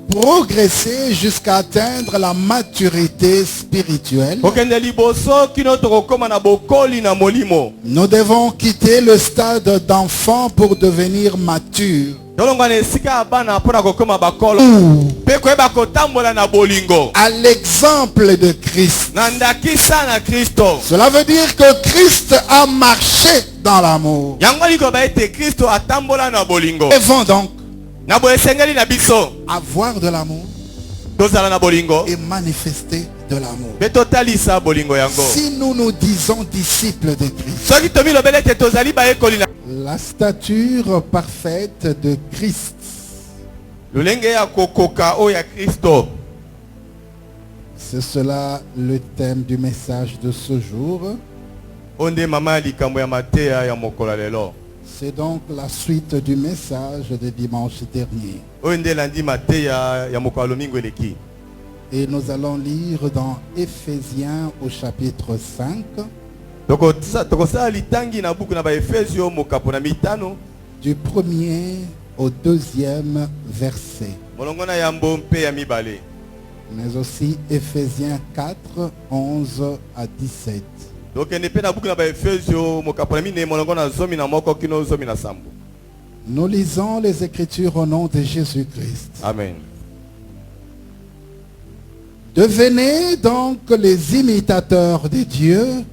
progresser jusqu'à atteindre la maturité spirituelle. Nous devons quitter le stade d'enfant pour devenir mature. À l'exemple de Christ. Cela veut dire que Christ a marché dans l'amour. Devons donc avoir de l'amour et manifester de l'amour. Si nous nous disons disciples de Christ, la stature parfaite de Christ, c'est cela le thème du message de ce jour. C'est donc la suite du message de dimanche dernier. Et nous allons lire dans Éphésiens au chapitre 5. Du premier au deuxième verset. Mais aussi Éphésiens 4, 11 à 17. Nous lisons les Écritures au nom de Jésus-Christ. Amen. Devenez donc les imitateurs de Dieu,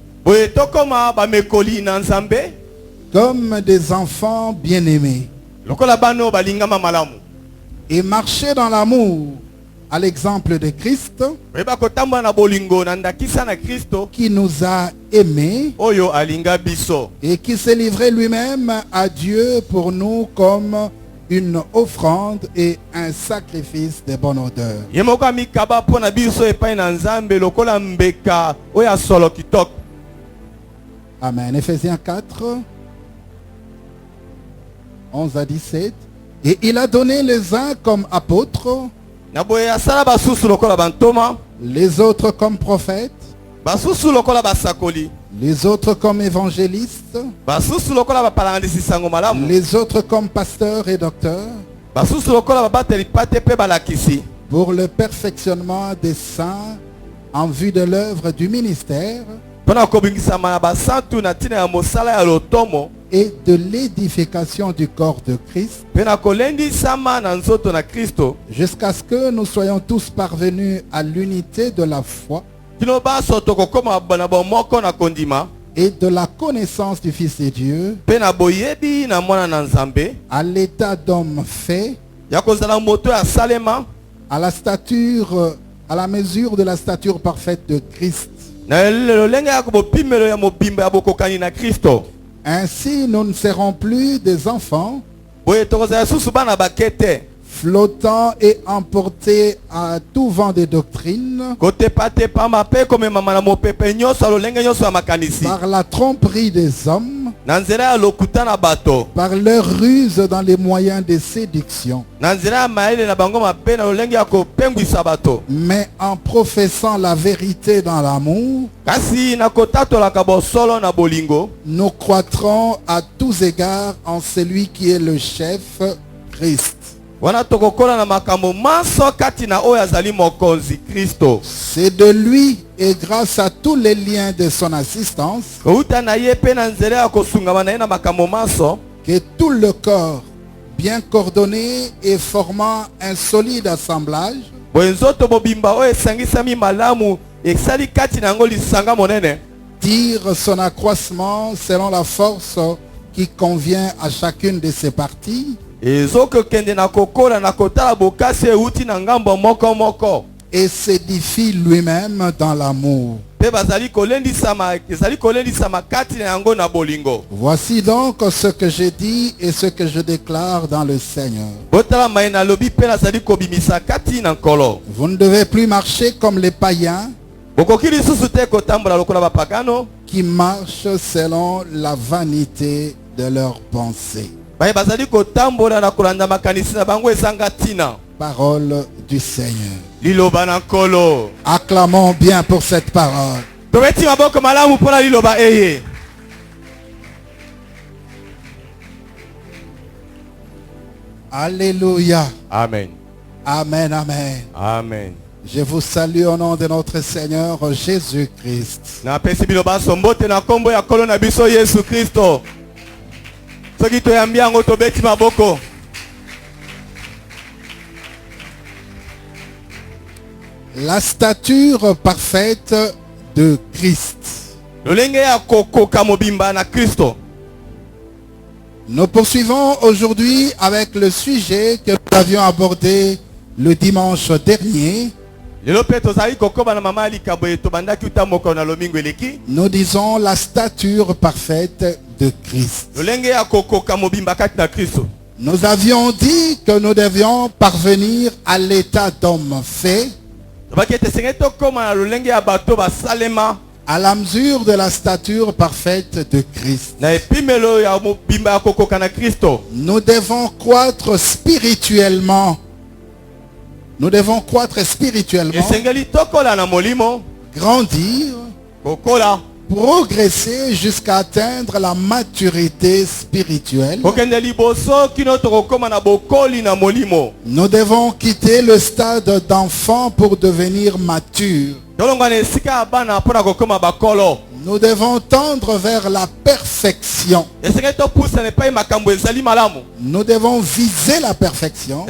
comme des enfants bien-aimés, et marchez dans l'amour, à l'exemple de Christ, qui nous a aimés et qui s'est livré lui-même à Dieu pour nous comme une offrande et un sacrifice de bonne odeur. Amen. Éphésiens 4, 11 à 17. Et il a donné les uns comme apôtres, les autres comme prophètes, les autres comme évangélistes, les autres comme pasteurs et docteurs, pour le perfectionnement des saints en vue de l'œuvre du ministère et de l'édification du corps de Christ, jusqu'à ce que nous soyons tous parvenus à l'unité de la foi et de la connaissance du Fils de Dieu, à l'état d'homme fait, à la stature, à la mesure de la stature parfaite de Christ. Ainsi, nous ne serons plus des enfants, flottant et emportés à tout vent de doctrine, par la tromperie des hommes, par leur ruse dans les moyens de séduction, mais en professant la vérité dans l'amour, nous croîtrons à tous égards en celui qui est le chef, Christ. C'est de lui et grâce à tous les liens de son assistance que tout le corps, bien coordonné et formant un solide assemblage, tire son accroissement selon la force qui convient à chacune de ses parties, et s'édifie lui-même dans l'amour. Voici donc ce que je dis et ce que je déclare dans le Seigneur. Vous ne devez plus marcher comme les païens qui marchent selon la vanité de leurs pensées. Parole du Seigneur. Acclamons bien pour cette parole. Alléluia. Amen. Amen, amen. Amen. Je vous salue au nom de notre Seigneur Jésus-Christ. La stature parfaite de Christ. Nous poursuivons aujourd'hui avec le sujet que nous avions abordé le dimanche dernier. Nous disons la stature parfaite de Christ. Nous avions dit que nous devions parvenir à l'état d'homme fait à la mesure de la stature parfaite de Christ. Nous devons croître spirituellement. Nous devons croître spirituellement, grandir, progresser jusqu'à atteindre la maturité spirituelle. Nous devons quitter le stade d'enfant pour devenir mature. Nous devons tendre vers la perfection. Nous devons viser la perfection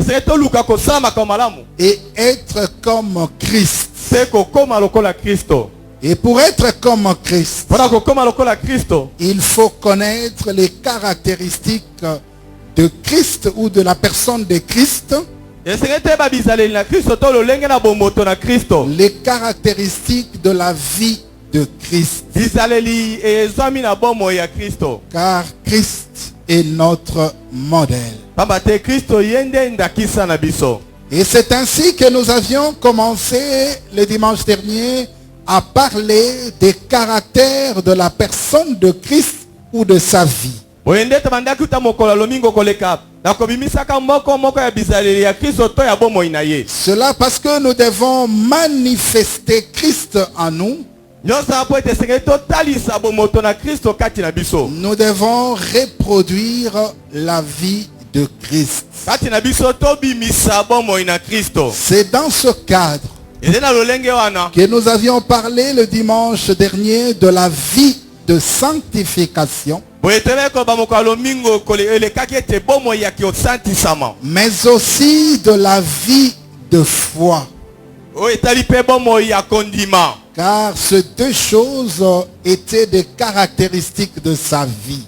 et être comme Christ. Et pour être comme Christ, il faut connaître les caractéristiques de Christ ou de la personne de Christ. Les caractéristiques de la vie de Christ. Car Christ est notre modèle. Et c'est ainsi que nous avions commencé le dimanche dernier à parler des caractères de la personne de Christ ou de sa vie. Cela parce que nous devons manifester Christ en nous. Nous devons reproduire la vie de Christ. C'est dans ce cadre que nous avions parlé le dimanche dernier de la vie de sanctification, mais aussi de la vie de foi. Car ces deux choses étaient des caractéristiques de sa vie.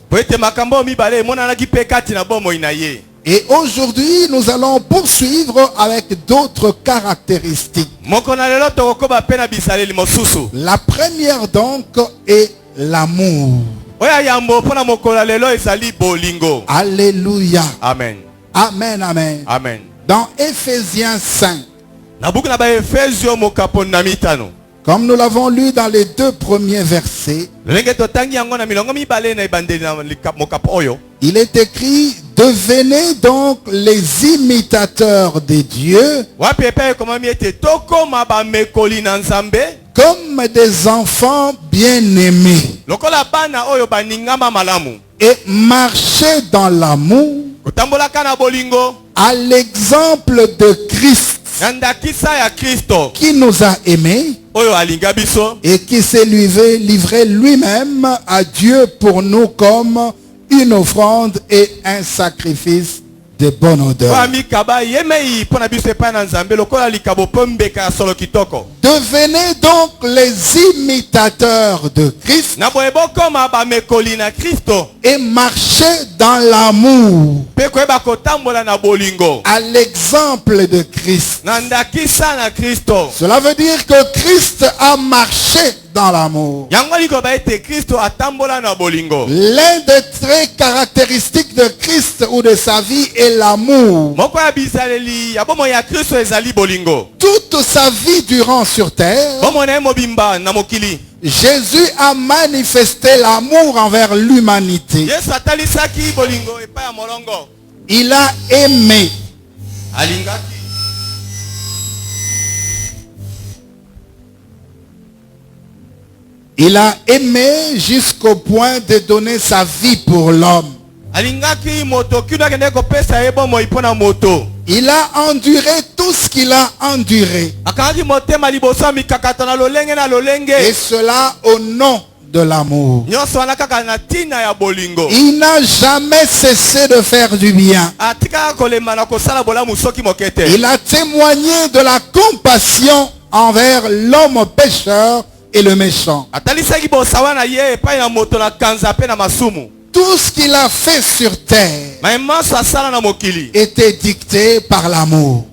Et aujourd'hui, nous allons poursuivre avec d'autres caractéristiques. La première donc est l'amour. Alléluia. Amen. Amen, amen. Amen. Dans Éphésiens 5, comme nous l'avons lu dans les deux premiers versets, il est écrit: devenez donc les imitateurs de Dieu comme des enfants bien-aimés et marchez dans l'amour à l'exemple de Christ qui nous a aimés et qui s'est livré lui-même à Dieu pour nous comme une offrande et un sacrifice de bonne odeur. Devenez donc les imitateurs de Christ et marchez dans l'amour à l'exemple de Christ. Cela veut dire que Christ a marché dans l'amour. L'un des traits caractéristiques de Christ ou de sa vie est l'amour. Toute sa vie durant sur terre, Jésus a manifesté l'amour envers l'humanité. Il a aimé. Il a aimé jusqu'au point de donner sa vie pour l'homme. Il a enduré tout ce qu'il a enduré. Et cela au nom de l'amour. Il n'a jamais cessé de faire du bien. Il a témoigné de la compassion envers l'homme pécheur et le méchant. Tout ce qu'il a fait sur terre était dicté par l'amour.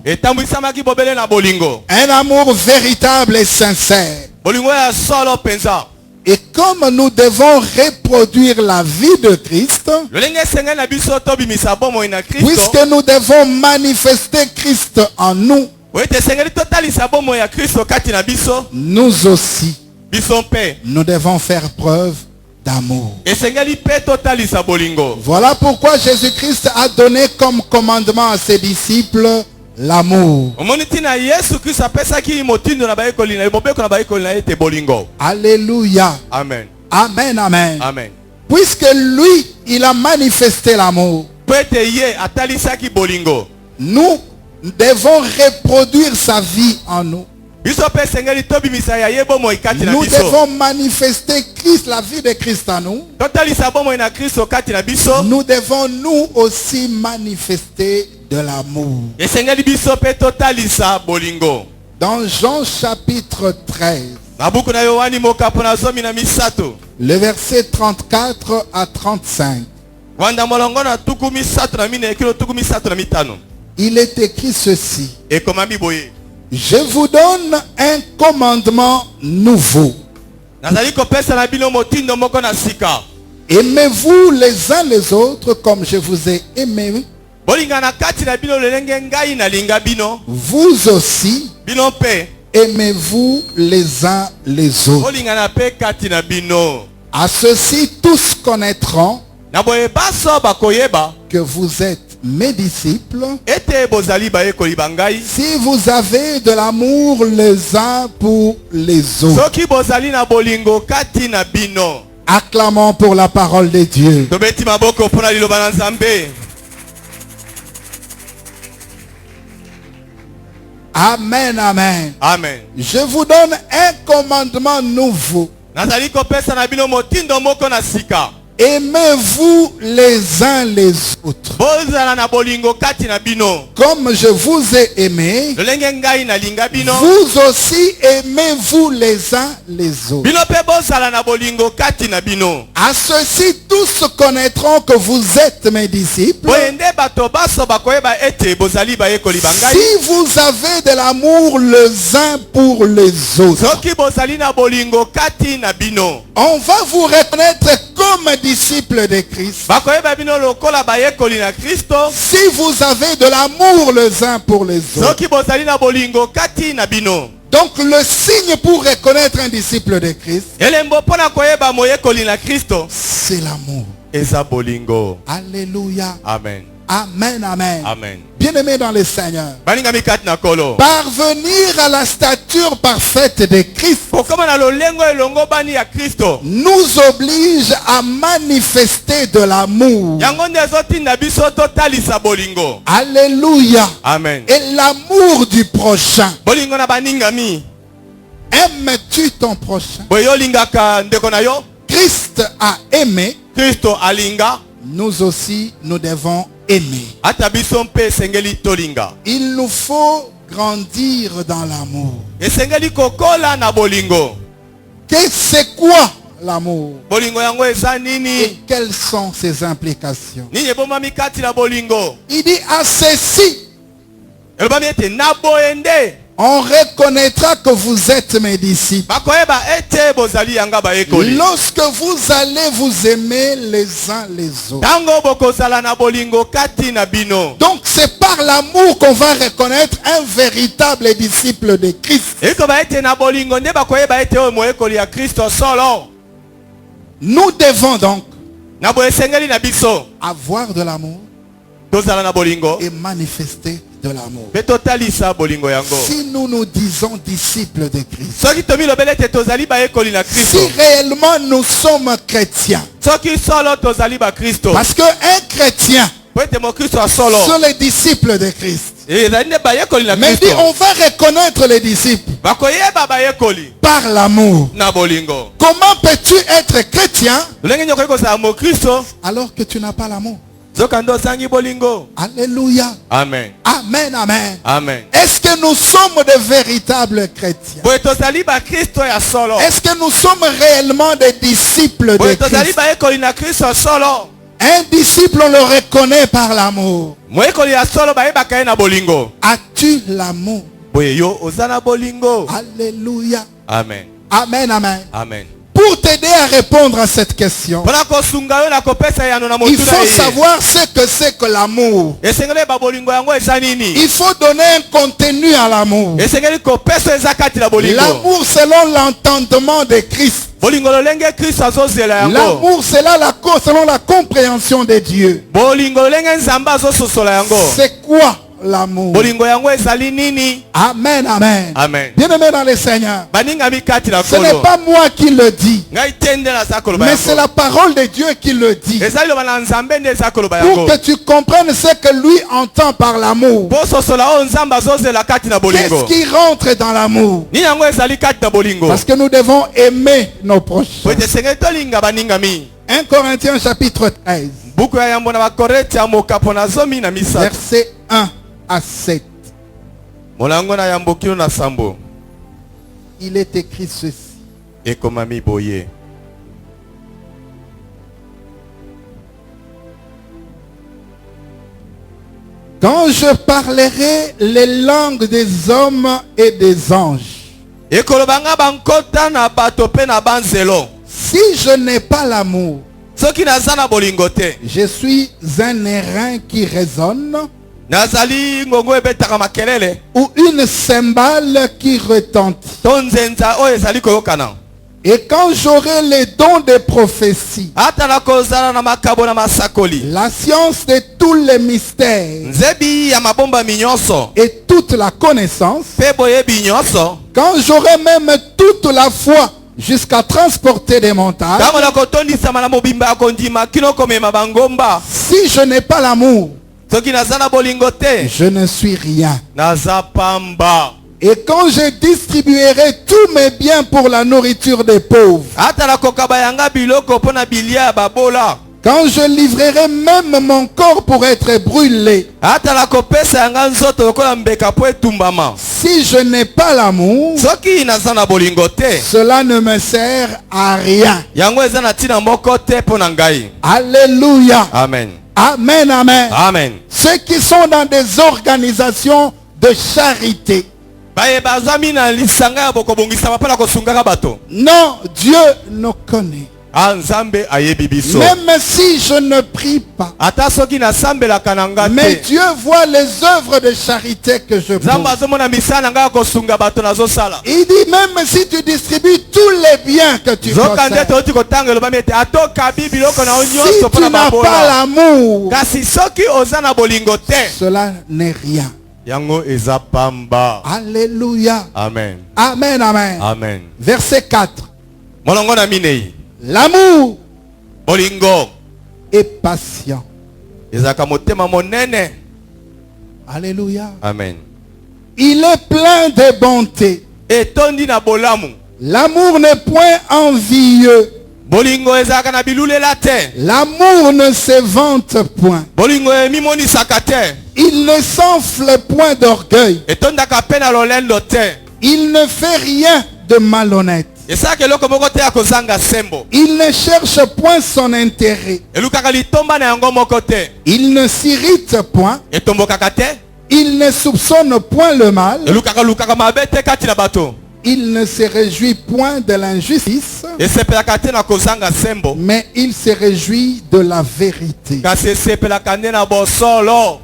Un amour véritable et sincère. Et comme nous devons reproduire la vie de Christ, puisque nous devons manifester Christ en nous, nous aussi, nous devons faire preuve d'amour. Voilà pourquoi Jésus-Christ a donné comme commandement à ses disciples l'amour. Alléluia. Amen. Amen, amen. Amen. Puisque lui, il a manifesté l'amour, nous devons reproduire sa vie en nous. Nous devons manifester Christ, la vie de Christ en nous. Nous devons nous aussi manifester de l'amour. Dans Jean chapitre 13, le verset 34 à 35, il est écrit ceci. Je vous donne un commandement nouveau. Aimez-vous les uns les autres comme je vous ai aimé. Vous aussi, aimez-vous les uns les autres. À ceci, tous connaîtront que vous êtes mes disciples, si vous avez de l'amour les uns pour les autres. Acclamons pour la parole de Dieu. Amen, amen. Amen. Je vous donne un commandement nouveau. Aimez-vous les uns les autres. Comme je vous ai aimé, vous aussi aimez-vous les uns les autres. À ceci, tous connaîtront que vous êtes mes disciples, si vous avez de l'amour les uns pour les autres. On va vous reconnaître comme disciples de Christ si vous avez de l'amour les uns pour les autres. Donc le signe pour reconnaître un disciple de Christ, c'est l'amour. Alléluia. Amen. Amen, amen. Amen. Bien-aimés dans le Seigneur, parvenir à la stature parfaite de Christ nous oblige à manifester de l'amour. Alléluia. Amen. Et l'amour du prochain. Aimes-tu ton prochain? Christ a aimé. Nous aussi, nous devons aimer. Il nous faut grandir dans l'amour. C'est quoi l'amour? Et quelles sont ses implications? Il dit à ceci, on reconnaîtra que vous êtes mes disciples lorsque vous allez vous aimer les uns les autres. Donc c'est par l'amour qu'on va reconnaître un véritable disciple de Christ. Nous devons donc avoir de l'amour et manifester de l'amour. Si nous nous disons disciples de Christ, si réellement nous sommes chrétiens, parce qu'un chrétien sont les disciples de Christ, Mais dit, on va reconnaître les disciples par l'amour. Comment peux-tu être chrétien alors que tu n'as pas l'amour? Alléluia. Amen. Amen, amen. Amen. Est-ce que nous sommes de véritables chrétiens? Est-ce que nous sommes réellement des disciples de Christ? Un disciple, on le reconnaît par l'amour. As-tu l'amour? Alléluia. Amen. Amen, amen. Amen. Pour t'aider à répondre à cette question, il faut savoir ce que c'est que l'amour. Il faut donner un contenu à l'amour. L'amour selon l'entendement de Christ. L'amour selon la compréhension de Dieu. C'est quoi l'amour? Amen, amen. Amen. Bien-aimé dans le Seigneur, ce n'est pas moi qui le dis, mais c'est la parole de Dieu qui le dit. Pour que tu comprennes ce que lui entend par l'amour. Qu'est-ce qui rentre dans l'amour? Parce que nous devons aimer nos proches. 1 Corinthiens chapitre 13. Verset 1 à 7. Il est écrit ceci. Quand je parlerai les langues des hommes et des anges, si je n'ai pas l'amour, je suis un airain qui résonne, ou une cymbale qui retentit. Et quand j'aurai les dons de prophétie, la science de tous les mystères et toute la connaissance, quand j'aurai même toute la foi jusqu'à transporter des montagnes, si je n'ai pas l'amour, je ne suis rien. Et quand je distribuerai tous mes biens pour la nourriture des pauvres, quand je livrerai même mon corps pour être brûlé, si je n'ai pas l'amour, cela ne me sert à rien. Alléluia. Amen. Amen, amen. Amen. Ceux qui sont dans des organisations de charité, non, Dieu nous connaît. Même si je ne prie pas, mais Dieu voit les œuvres de charité que je pose. Il dit, même si tu distribues tous les biens que tu possèdes, si tu n'as pas l'amour, cela n'est rien. Alléluia. Amen. Amen, amen. Amen. Verset 4. L'amour est patient. Alléluia. Amen. Il est plein de bonté. L'amour n'est point envieux. L'amour ne se vante point. Il ne s'enfle point d'orgueil. Il ne fait rien de malhonnête. Il ne cherche point son intérêt. Il ne s'irrite point. Il ne soupçonne point le mal. Il ne se réjouit point de l'injustice, mais il se réjouit de la vérité.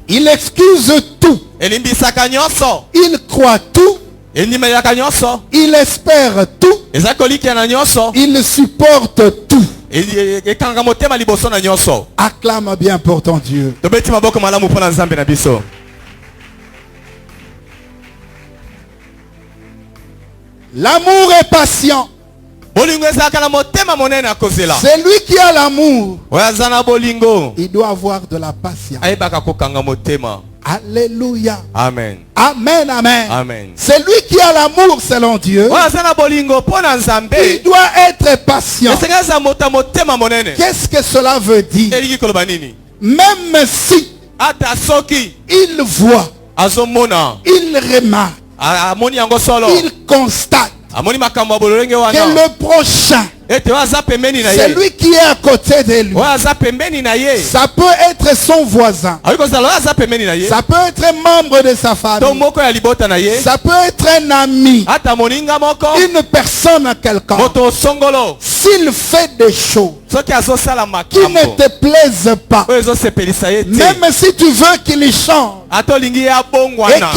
Il excuse tout. Il croit tout. Il espère tout. Il supporte tout. Acclame bien pour ton Dieu. L'amour est patient. Celui qui a l'amour, il doit avoir de la patience. Alléluia. Amen. Amen, amen. Amen. Celui qui a l'amour selon Dieu, il doit être patient. Qu'est-ce que cela veut dire? Même si il voit, il remarque, il constate que le prochain, celui qui est à côté de lui, ça peut être son voisin, ça peut être un membre de sa famille, ça peut être un ami, une personne à quelqu'un. S'il fait des choses qui ne te plaisent pas, même si tu veux qu'il change et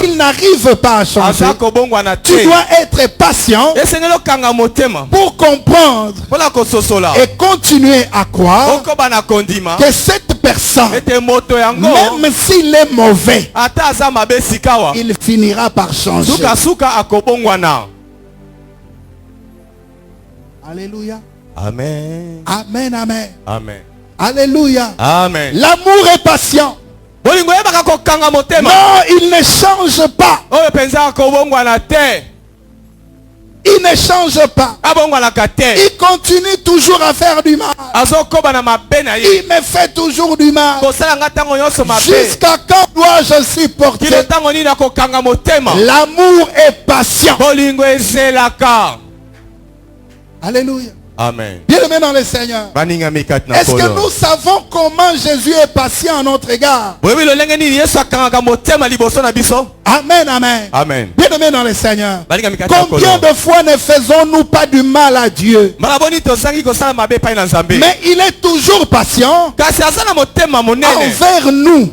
qu'il n'arrive pas à changer, tu dois être patient pour comprendre et continuer à croire que cette personne, même s'il est mauvais, il finira par changer. Alléluia. Amen. Amen, amen. Amen. Alléluia. Amen. L'amour est patient. Non, il ne change pas. Il ne change pas. Il continue toujours à faire du mal. Il me fait toujours du mal. Jusqu'à quand dois-je supporter? L'amour est patient. Alléluia. Amen. Bien-aimés dans le Seigneur, est-ce que nous savons comment Jésus est patient à notre égard? Amen, amen. Amen. Bien-aimés dans le Seigneur, combien de fois ne faisons-nous pas du mal à Dieu? Mais il est toujours patient envers nous.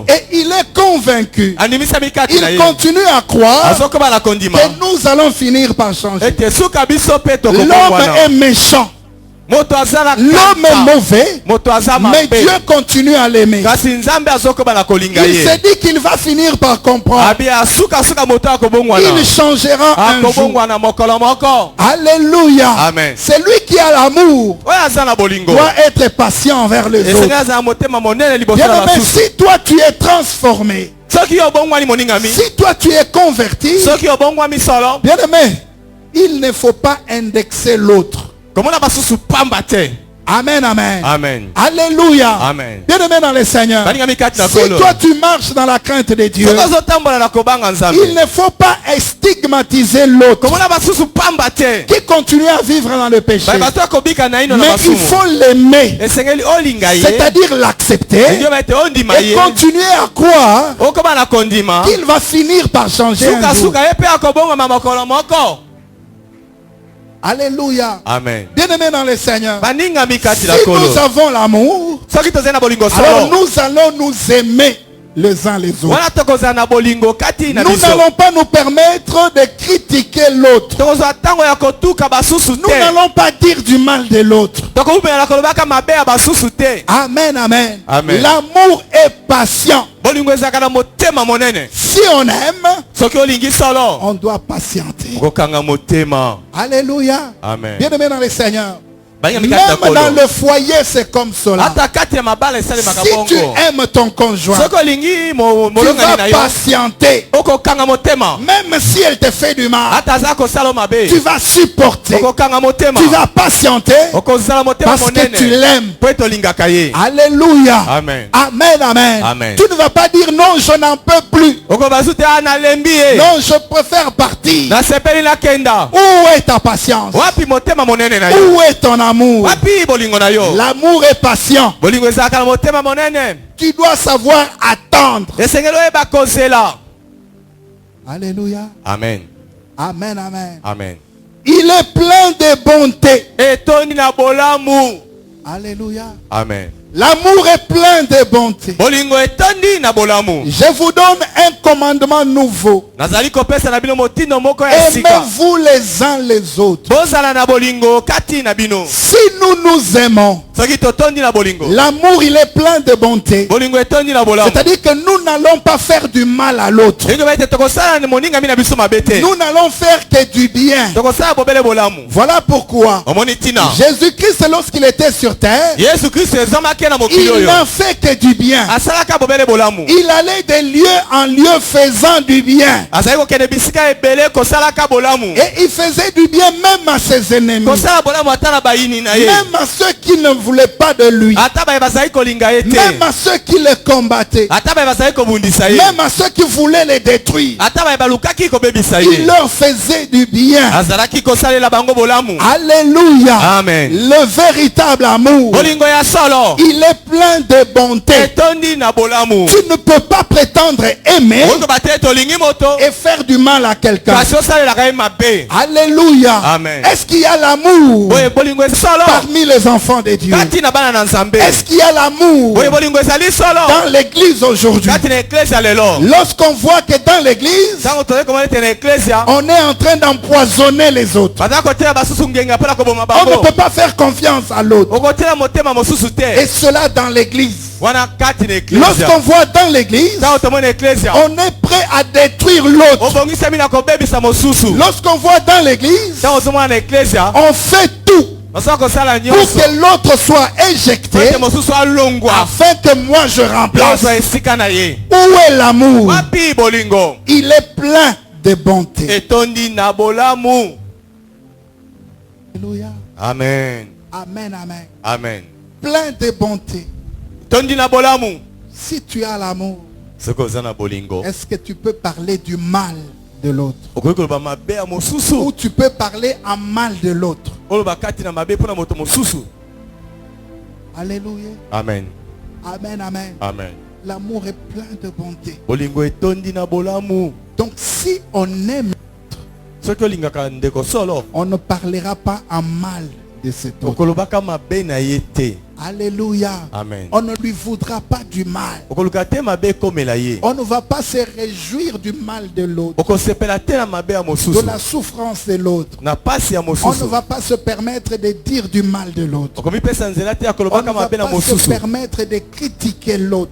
Et il est convaincu. Il continue à croire que nous allons finir par changer. L'homme est méchant. L'homme est mauvais, mais Dieu continue à l'aimer. Il s'est dit qu'il va finir par comprendre. Il changera un jour. Alléluia. Amen. Celui qui a l'amour doit être patient envers les autres. Bien-aimé, si toi tu es transformé, si toi tu es converti, bien-aimé, il ne faut pas indexer l'autre. Amen, amen. Amen. Alléluia. Amen. Bien-aimé dans le Seigneur, si toi tu marches dans la crainte de Dieu, il ne faut pas stigmatiser l'autre qui continue à vivre dans le péché. Mais il faut l'aimer, c'est-à-dire l'accepter et continuer à croire qu'il va finir par changer un jour. Alléluia. Amen. Bien-aimés dans le Seigneur, si nous avons l'amour, alors nous allons nous aimer les uns les autres. Nous n'allons pas nous permettre de critiquer l'autre. Nous n'allons pas dire du mal de l'autre. Amen, amen. Amen. L'amour est patient. Si on aime, on doit patienter. Alléluia. Amen. Bien-aimé dans le Seigneur, même dans le foyer, c'est comme cela. Si tu aimes ton conjoint, tu vas patienter. Même si elle te fait du mal, tu vas supporter. Tu vas patienter parce que tu l'aimes. Alléluia. Amen. Amen, amen. Amen. Tu ne vas pas dire non, je n'en peux plus. Non, je préfère partir. Où est ta patience? Où est ton amour? L'amour est patient. Tu dois savoir attendre. Alléluia. Amen. Amen, amen. Amen. Il est plein de bonté. Alléluia. Amen. L'amour est plein de bonté. Je vous donne un commandement nouveau. Aimez-vous les uns les autres. Si nous nous aimons, l'amour il est plein de bonté. C'est-à-dire que nous n'allons pas faire du mal à l'autre. Nous n'allons faire que du bien. Voilà pourquoi Jésus-Christ, lorsqu'il était sur terre, Il n'en fait que du bien. Il allait de lieu en lieu faisant du bien. Et il faisait du bien même à ses ennemis. Même à ceux qui ne voulaient pas de lui. Même à ceux qui le combattaient. Même à ceux qui voulaient les détruire. Il leur faisait du bien. Alléluia. Amen. Le véritable amour, il est plein de bonté. Tu ne peux pas prétendre aimer et faire du mal à quelqu'un. Alléluia. Amen. Est-ce qu'il y a l'amour parmi les enfants de Dieu? Est-ce qu'il y a l'amour dans l'église aujourd'hui? Lorsqu'on voit que dans l'église, on est en train d'empoisonner les autres. On ne peut pas faire confiance à l'autre. Et cela dans l'église. Lorsqu'on voit dans l'église, on est prêt à détruire l'autre. Lorsqu'on voit dans l'église, on fait tout pour que l'autre soit éjecté afin que moi je remplace. Où est l'amour? Il est plein de bonté. Alléluia. Amen. Amen, amen. Amen. Plein de bonté. Si tu as l'amour, est-ce que tu peux parler du mal de l'autre? Ou tu peux parler en mal de l'autre? Alléluia. Amen. Amen, amen. Amen. L'amour est plein de bonté. Donc si on aime, on ne parlera pas en mal de cet autre. Alléluia. Amen. On ne lui voudra pas du mal. On ne va pas se réjouir du mal de l'autre, de la souffrance de l'autre. On ne va pas se permettre de dire du mal de l'autre. On ne va pas se permettre de critiquer l'autre.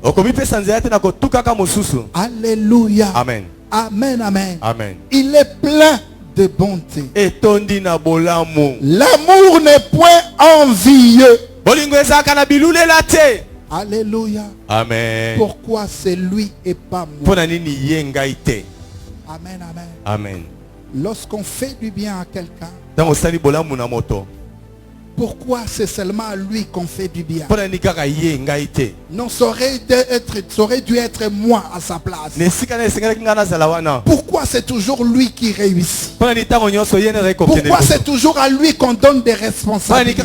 Alléluia. Amen. Amen, amen. Amen. Il est plein de bonté. L'amour n'est point envieux. Alléluia. Amen. Pourquoi c'est lui et pas moi? Amen, amen. Amen. Lorsqu'on fait du bien à quelqu'un, pourquoi c'est seulement à lui qu'on fait du bien? Non, ça aurait dû être moi à sa place. Pourquoi c'est toujours lui qui réussit? Pourquoi c'est toujours à lui qu'on donne des responsabilités?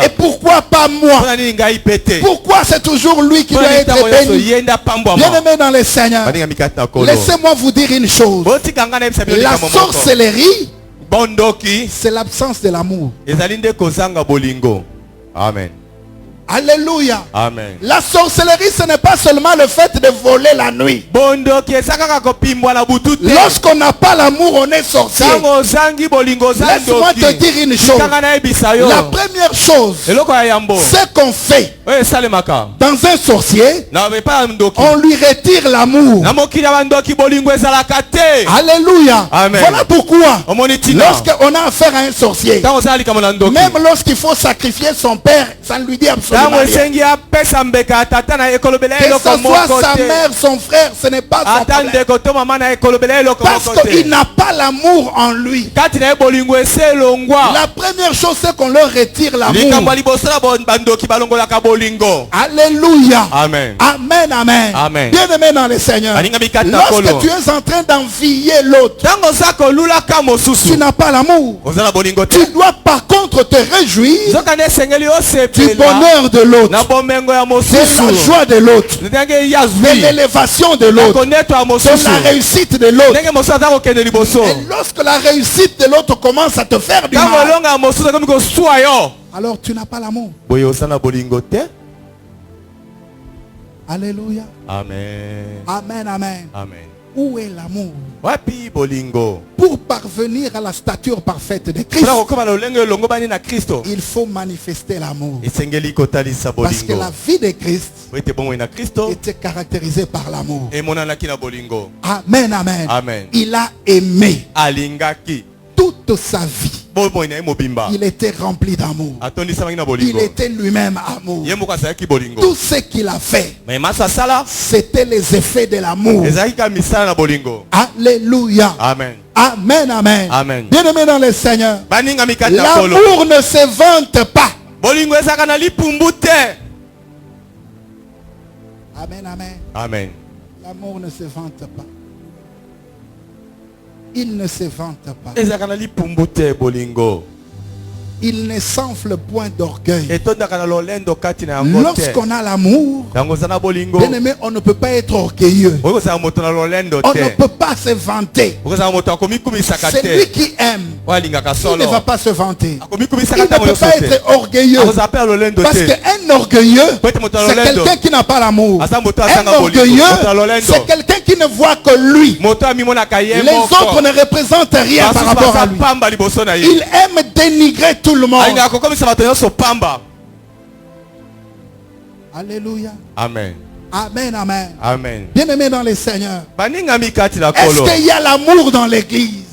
Et pourquoi pas moi? Pourquoi c'est toujours lui qui doit être béni? Bien-aimé dans le Seigneur, laissez-moi vous dire une chose. La sorcellerie, c'est l'absence de l'amour. Amen. Alléluia. Amen. La sorcellerie, ce n'est pas seulement le fait de voler la nuit. Lorsqu'on n'a pas l'amour, on est sorcier. Laisse-moi te dire une chose. La première chose, c'est qu'on fait dans un sorcier, on lui retire l'amour. Alléluia. Amen. Voilà pourquoi lorsqu'on a affaire à un sorcier, même lorsqu'il faut sacrifier son père, ça ne lui dit absolument rien. Que ce soit sa mère, son frère, ce n'est pas son problème. Parce qu'il n'a pas l'amour en lui. La première chose, c'est qu'on leur retire l'amour. Alléluia. Amen. Amen, amen. Amen. Bien-aimé dans le Seigneur, lorsque tu es en train d'envier l'autre, tu n'as pas l'amour. Tu dois par contre te réjouir du bonheur de l'autre, de la joie de l'autre, de l'élévation de l'autre, de la réussite de l'autre. Et lorsque la réussite de l'autre commence à te faire du mal, alors tu n'as pas l'amour. Alléluia. Amen. Amen, amen. Amen. Où est l'amour? Pour parvenir à la stature parfaite de Christ, il faut manifester l'amour. Parce que la vie de Christ était caractérisée par l'amour. Amen, amen. Amen. Il a aimé toute sa vie. Il était rempli d'amour. Il était lui-même amour. Tout ce qu'il a fait, c'était les effets de l'amour. Alléluia. Amen. Amen, amen. Amen. Bien-aimé dans le Seigneur, l'amour ne se vante pas. Amen, amen. Amen. L'amour ne se vante pas. Il ne se vante pas. Il ne s'enfle point d'orgueil. Lorsqu'on a l'amour, bien aimé, on ne peut pas être orgueilleux. On ne peut pas se vanter. Celui qui aime, il ne va pas se vanter. Il ne peut pas être orgueilleux. Parce qu'un orgueilleux, c'est quelqu'un qui n'a pas l'amour. Un orgueilleux, c'est quelqu'un qui ne voit que lui. Les autres ne représentent rien par rapport à lui. Il aime dénigrer tout le monde. Alléluia. Amen. Amen, amen. Amen. Bien-aimé dans les seigneurs, est-ce qu'il y a l'amour dans l'église?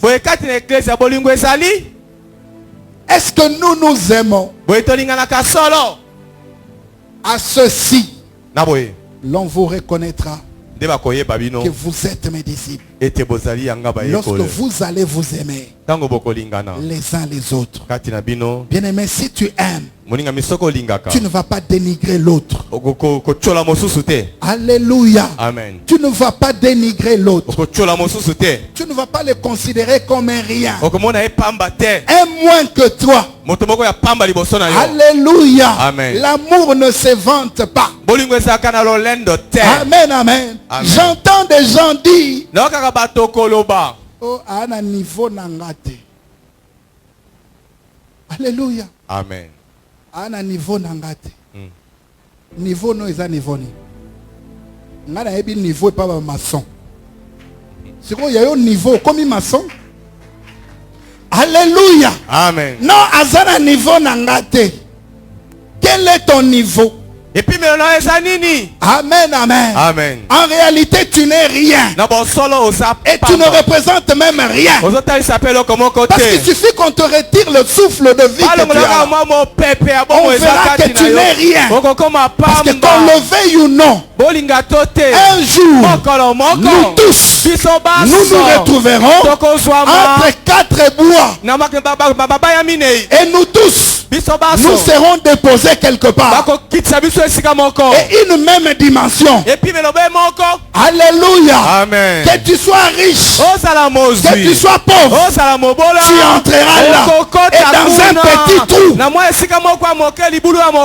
Est-ce que nous nous aimons? À ceci, l'on vous reconnaîtra que vous êtes mes disciples lorsque vous allez vous aimer les uns les autres. Bien-aimé, si tu aimes, tu ne vas pas dénigrer l'autre. Alléluia. Amen. Tu ne vas pas dénigrer l'autre. Tu ne vas pas le considérer comme un rien, un moins que toi. Alléluia. Amen. L'amour ne se vante pas. Amen, amen. J'entends des gens dire, oh, à un niveau nangate. Alléluia. Amen. À un niveau nangate. Niveau no est un niveau ni. Ngana ebi niveau pas maçon. C'est quoi, il y a un niveau comme maçon. Alléluia. Amen. Non, à un niveau nangate. Quel est ton niveau? Et puis Amen, amen. Amen. En réalité, tu n'es rien. Et tu ne représentes même rien. Parce qu'il suffit qu'on te retire le souffle de vie que tu as. On verra que tu n'es rien. Parce que qu'on le veuille ou non, un jour, nous tous, nous nous retrouverons entre quatre bois. Et nous tous, nous serons déposés quelque part. Et une même dimension. Alléluia. Amen. Que tu sois riche, que tu sois pauvre, tu entreras là. Et dans un petit trou.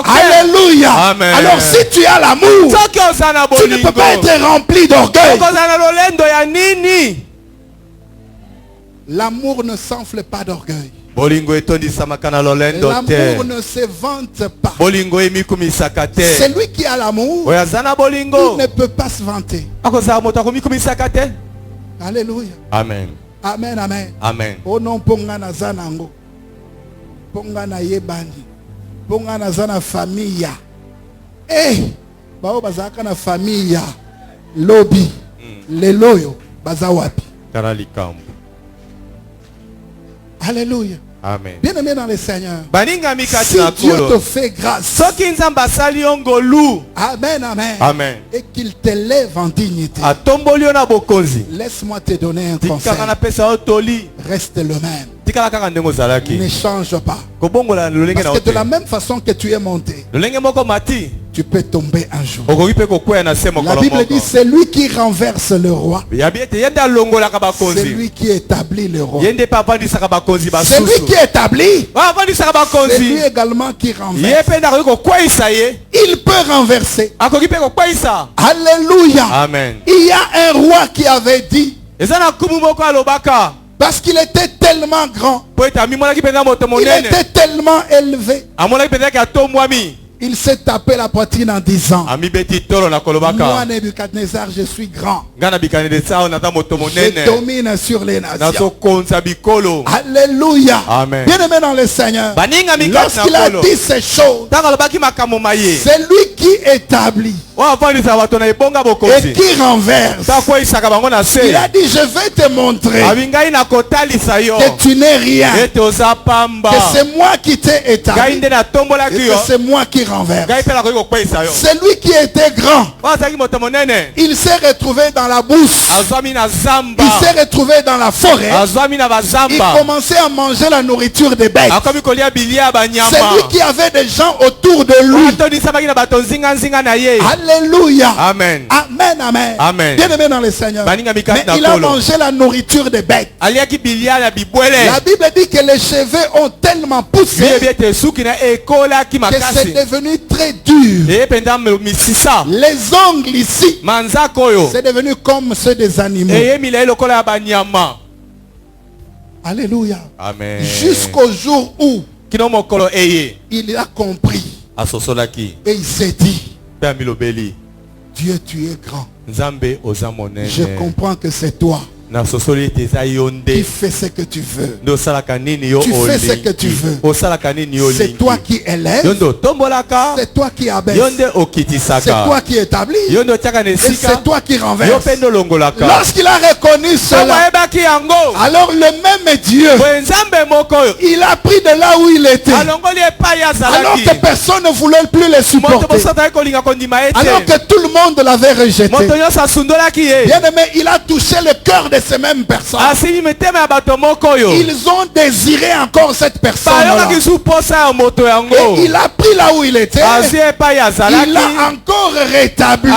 Alléluia. Amen. Alors si tu as l'amour, tu ne peux pas être rempli d'orgueil. L'amour ne s'enfle pas d'orgueil. L'amour ne se vante pas. Celui qui a l'amour, il ne peut pas se vanter. Alléluia. Amen. Amen, amen. Amen. Oh non, ponga na zanango. Ponga na yebani. Ponga na zana famille. Eh, bao bazaka na famille. Lobby. Leloyo bazawapi. Alléluia. Amen. Bien aimé dans le Seigneur, si Dieu te fait grâce, amen, amen, amen, et qu'il te lève en dignité, laisse-moi te donner un conseil. Reste le même. Ne change pas. Parce que de la même façon que tu es monté, tu peux tomber un jour. La Bible dit, c'est lui qui renverse le roi. C'est lui qui établit le roi. C'est lui qui établit. C'est lui également qui renverse. Il peut renverser. Alléluia. Amen. Il y a un roi qui avait dit, parce qu'il était tellement grand, il était tellement élevé, Il s'est tapé la poitrine en disant, moi Nebuchadnezzar, je suis grand. Je domine sur les nations. Alléluia. Amen. Bien-aimé dans le Seigneur, lorsqu'il a dit ces choses, c'est lui qui établit et qui renverse. Il a dit, je vais te montrer que tu n'es rien, que c'est moi qui t'ai établi et que c'est moi qui renverse. C'est lui qui était grand. Il s'est retrouvé dans la bourse. Il s'est retrouvé dans la forêt. Il commençait à manger la nourriture des bêtes. C'est lui qui avait des gens autour de lui. Alléluia. Amen. Amen, amen. Amen. Bien aimé dans le Seigneur. Mais il a mangé la nourriture des bêtes. La Bible dit que les cheveux ont tellement poussé que c'est devenu très dur. Les ongles ici, c'est devenu comme ceux des animaux. Alléluia. Amen. Jusqu'au jour où il a compris. Et il s'est dit, Dieu, tu es grand. Je comprends que c'est toi qui fais ce que tu veux. Tu fais ce que tu veux. C'est toi qui élèves. C'est toi qui abaisse. C'est toi qui établis. Et c'est toi qui renverse. Lorsqu'il a reconnu cela, alors le même Dieu, il a pris de là où il était. Alors que personne ne voulait plus le supporter. Alors que tout le monde l'avait rejeté. Bien aimé, il a touché le cœur de ces mêmes personnes. Ils ont désiré encore cette personne-là. Et il a pris là où il était. Il l'a encore rétabli.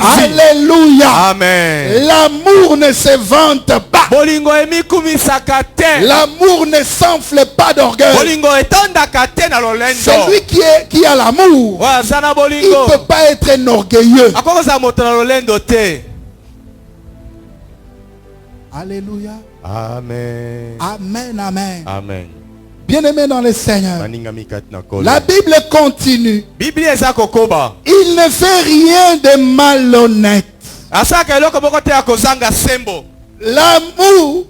Alléluia. Amen. L'amour ne se vante pas. L'amour ne s'enfle pas d'orgueil. Celui qui a l'amour, il ne peut pas être un orgueilleux. Alléluia. Amen. Amen, amen. Amen. Bien-aimé dans le Seigneur, la Bible continue. Il ne fait rien de malhonnête. L'amour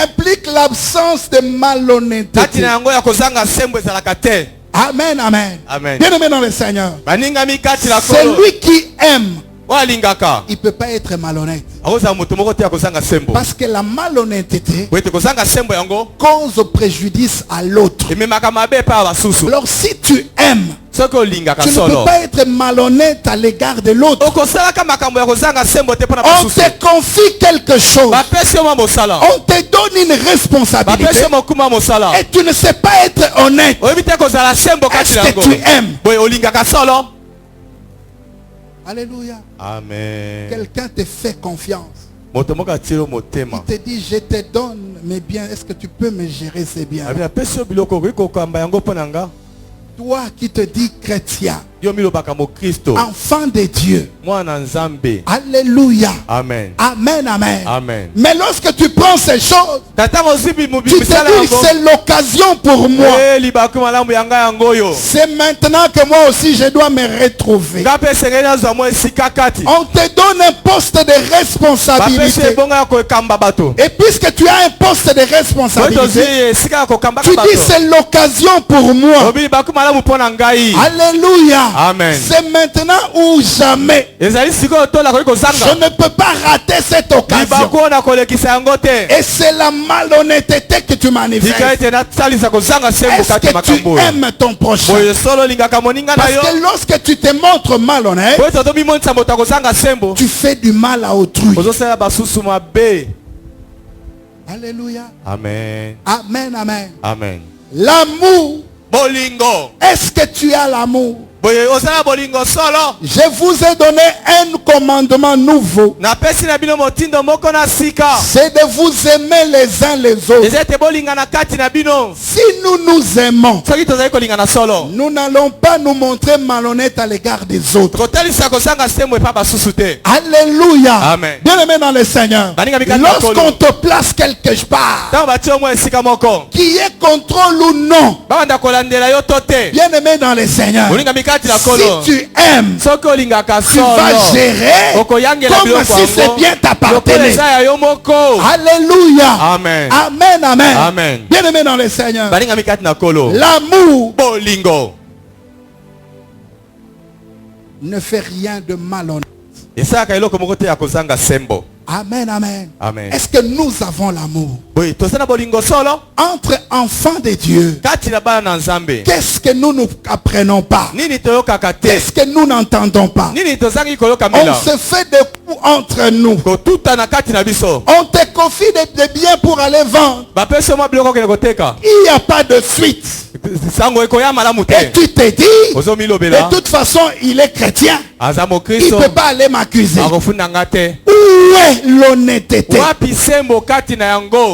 implique l'absence de malhonnêteté. Amen, amen. Amen. Bien-aimé dans le Seigneur, celui qui aime, il ne peut pas être malhonnête. Parce que la malhonnêteté cause préjudice à l'autre. Alors si tu aimes, tu ne peux pas être malhonnête à l'égard de l'autre. On te confie quelque chose. On te donne une responsabilité. Et tu ne sais pas être honnête. Est-ce que tu aimes? Alléluia. Amen. Quelqu'un te fait confiance. Il te dit, je te donne mes biens. Est-ce que tu peux me gérer ces biens? Toi qui te dis chrétien, enfant de Dieu. Alléluia. Amen. Amen, amen. Amen. Mais lorsque tu prends ces choses, tu te dis, c'est l'occasion pour moi. C'est maintenant que moi aussi je dois me retrouver. On te donne un poste de responsabilité. Et puisque tu as un poste de responsabilité, tu dis, c'est l'occasion pour moi. Alléluia. Amen. C'est maintenant ou jamais. Je ne peux pas rater cette occasion. Et c'est la malhonnêteté que tu manifestes. Est-ce que tu aimes ton prochain? Parce que lorsque tu te montres malhonnête, tu fais du mal à autrui. Alléluia. Amen. Amen, amen. Amen. L'amour. Est-ce que tu as l'amour? Je vous ai donné un commandement nouveau. C'est de vous aimer les uns les autres. Si nous nous aimons, nous n'allons pas nous montrer malhonnêtes à l'égard des autres. Alléluia. Amen. Bien-aimé dans le Seigneur, lorsqu'on te place quelque part, qui est contrôle ou non, bien-aimé dans le Seigneur, si tu aimes, tu vas gérer comme si c'est bien t'appartenait. Alléluia. Amen. Amen, amen. Amen. Bien-aimé dans le Seigneur, l'amour ne fait rien de malhonnête. Amen, amen. Amen. Est-ce que nous avons l'amour entre enfants de Dieu? Qu'est-ce que nous n'apprenons pas? Qu'est-ce que nous n'entendons pas? On se fait des coups entre nous. On te confie des biens pour aller vendre. Il n'y a pas de suite. Et tu te dis, de toute façon, il est chrétien. Il ne peut pas aller m'accuser. Où est l'honnêteté?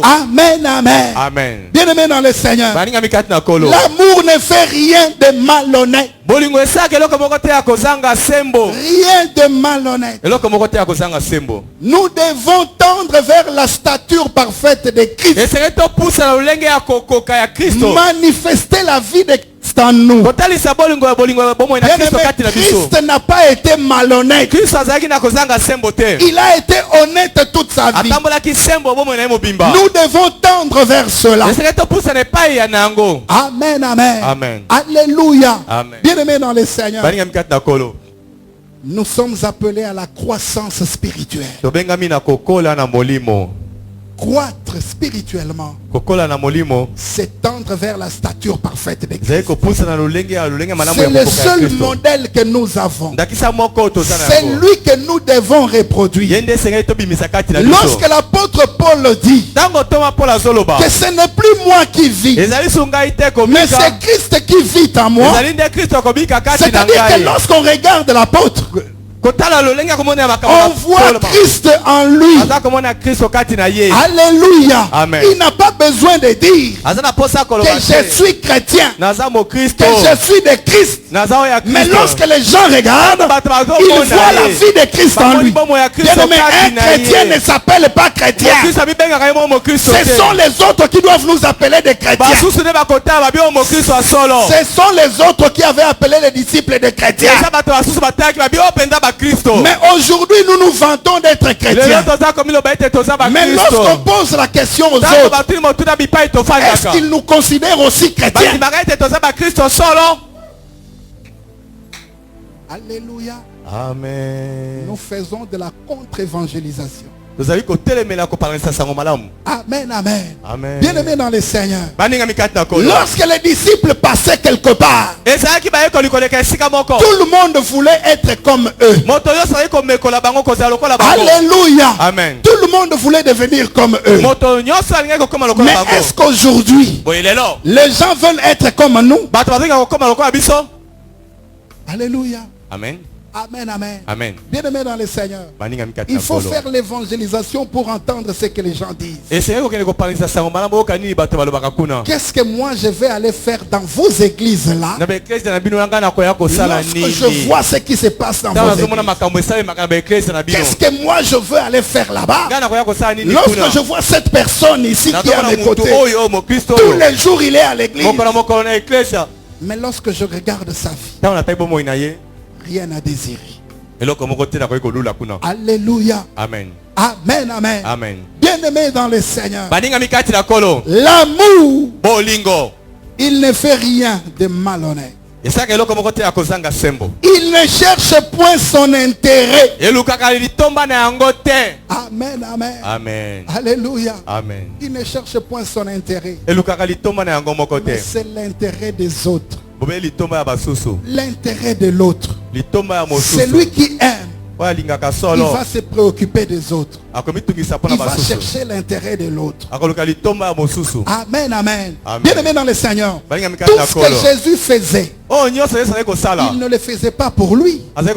Amen, amen. Amen. Bien-aimé dans le Seigneur, l'amour ne fait rien de malhonnête. Rien de malhonnête. Nous devons tendre vers la stature parfaite de Christ. Manifester la vie de Christ en nous. Christ n'a pas été malhonnête. Il a été honnête toute sa vie. Nous devons tendre vers cela. Amen, amen. Amen. Alléluia. Amen. Bien-aimés dans le Seigneur, nous sommes appelés à la croissance spirituelle. Croître spirituellement, c'est tendre vers la stature parfaite de Christ. C'est le seul modèle que nous avons. C'est lui que nous devons reproduire. Lorsque l'apôtre Paul dit que ce n'est plus moi qui vis, mais c'est Christ qui vit en moi, c'est-à-dire que lorsqu'on regarde l'apôtre, on voit Christ en lui. Alléluia. Amen. Il n'a pas besoin de dire que je suis chrétien, que je suis de Christ. Mais lorsque les gens regardent, ils voient la vie de Christ en lui. Bien-aimé, un chrétien ne s'appelle pas chrétien. Ce sont les autres qui doivent nous appeler des chrétiens. Ce sont les autres qui avaient appelé les disciples de chrétiens. Mais aujourd'hui, nous nous vantons d'être chrétiens. Mais lorsqu'on pose la question aux autres, est-ce qu'ils nous considèrent aussi chrétiens? Alléluia. Amen. Nous faisons de la contre-évangélisation. Amen, amen. Amen. Bien-aimé dans le Seigneur, lorsque les disciples passaient quelque part, tout le monde voulait être comme eux. Alléluia. Amen. Tout le monde voulait devenir comme eux. Mais est-ce qu'aujourd'hui, les gens veulent être comme nous? Alléluia. Amen. Amen, amen. Amen. Bien-aimé dans le Seigneur, il faut faire l'évangélisation pour entendre ce que les gens disent. Qu'est-ce que moi je vais aller faire dans vos églises là? Lorsque je vois ce qui se passe dans vos églises, qu'est-ce que moi je veux aller faire là-bas? Lorsque je vois cette personne ici qui est à mes côtés, tous les jours il est à l'église. Mais lorsque je regarde sa vie, rien à désirer. Alléluia. Amen. Amen, amen. Amen. Bien-aimé dans le Seigneur, l'amour, il ne fait rien de malhonnête. Il ne cherche point son intérêt. Amen, amen. Amen. Alléluia. Amen. Il ne cherche point son intérêt. Mais c'est l'intérêt des autres. L'intérêt de l'autre. C'est lui qui aime. Il va se préoccuper des autres. Il va chercher l'intérêt de l'autre. Amen, amen. Amen. Bien-aimé dans le Seigneur, tout ce que Jésus faisait, il ne le faisait pas pour lui, mais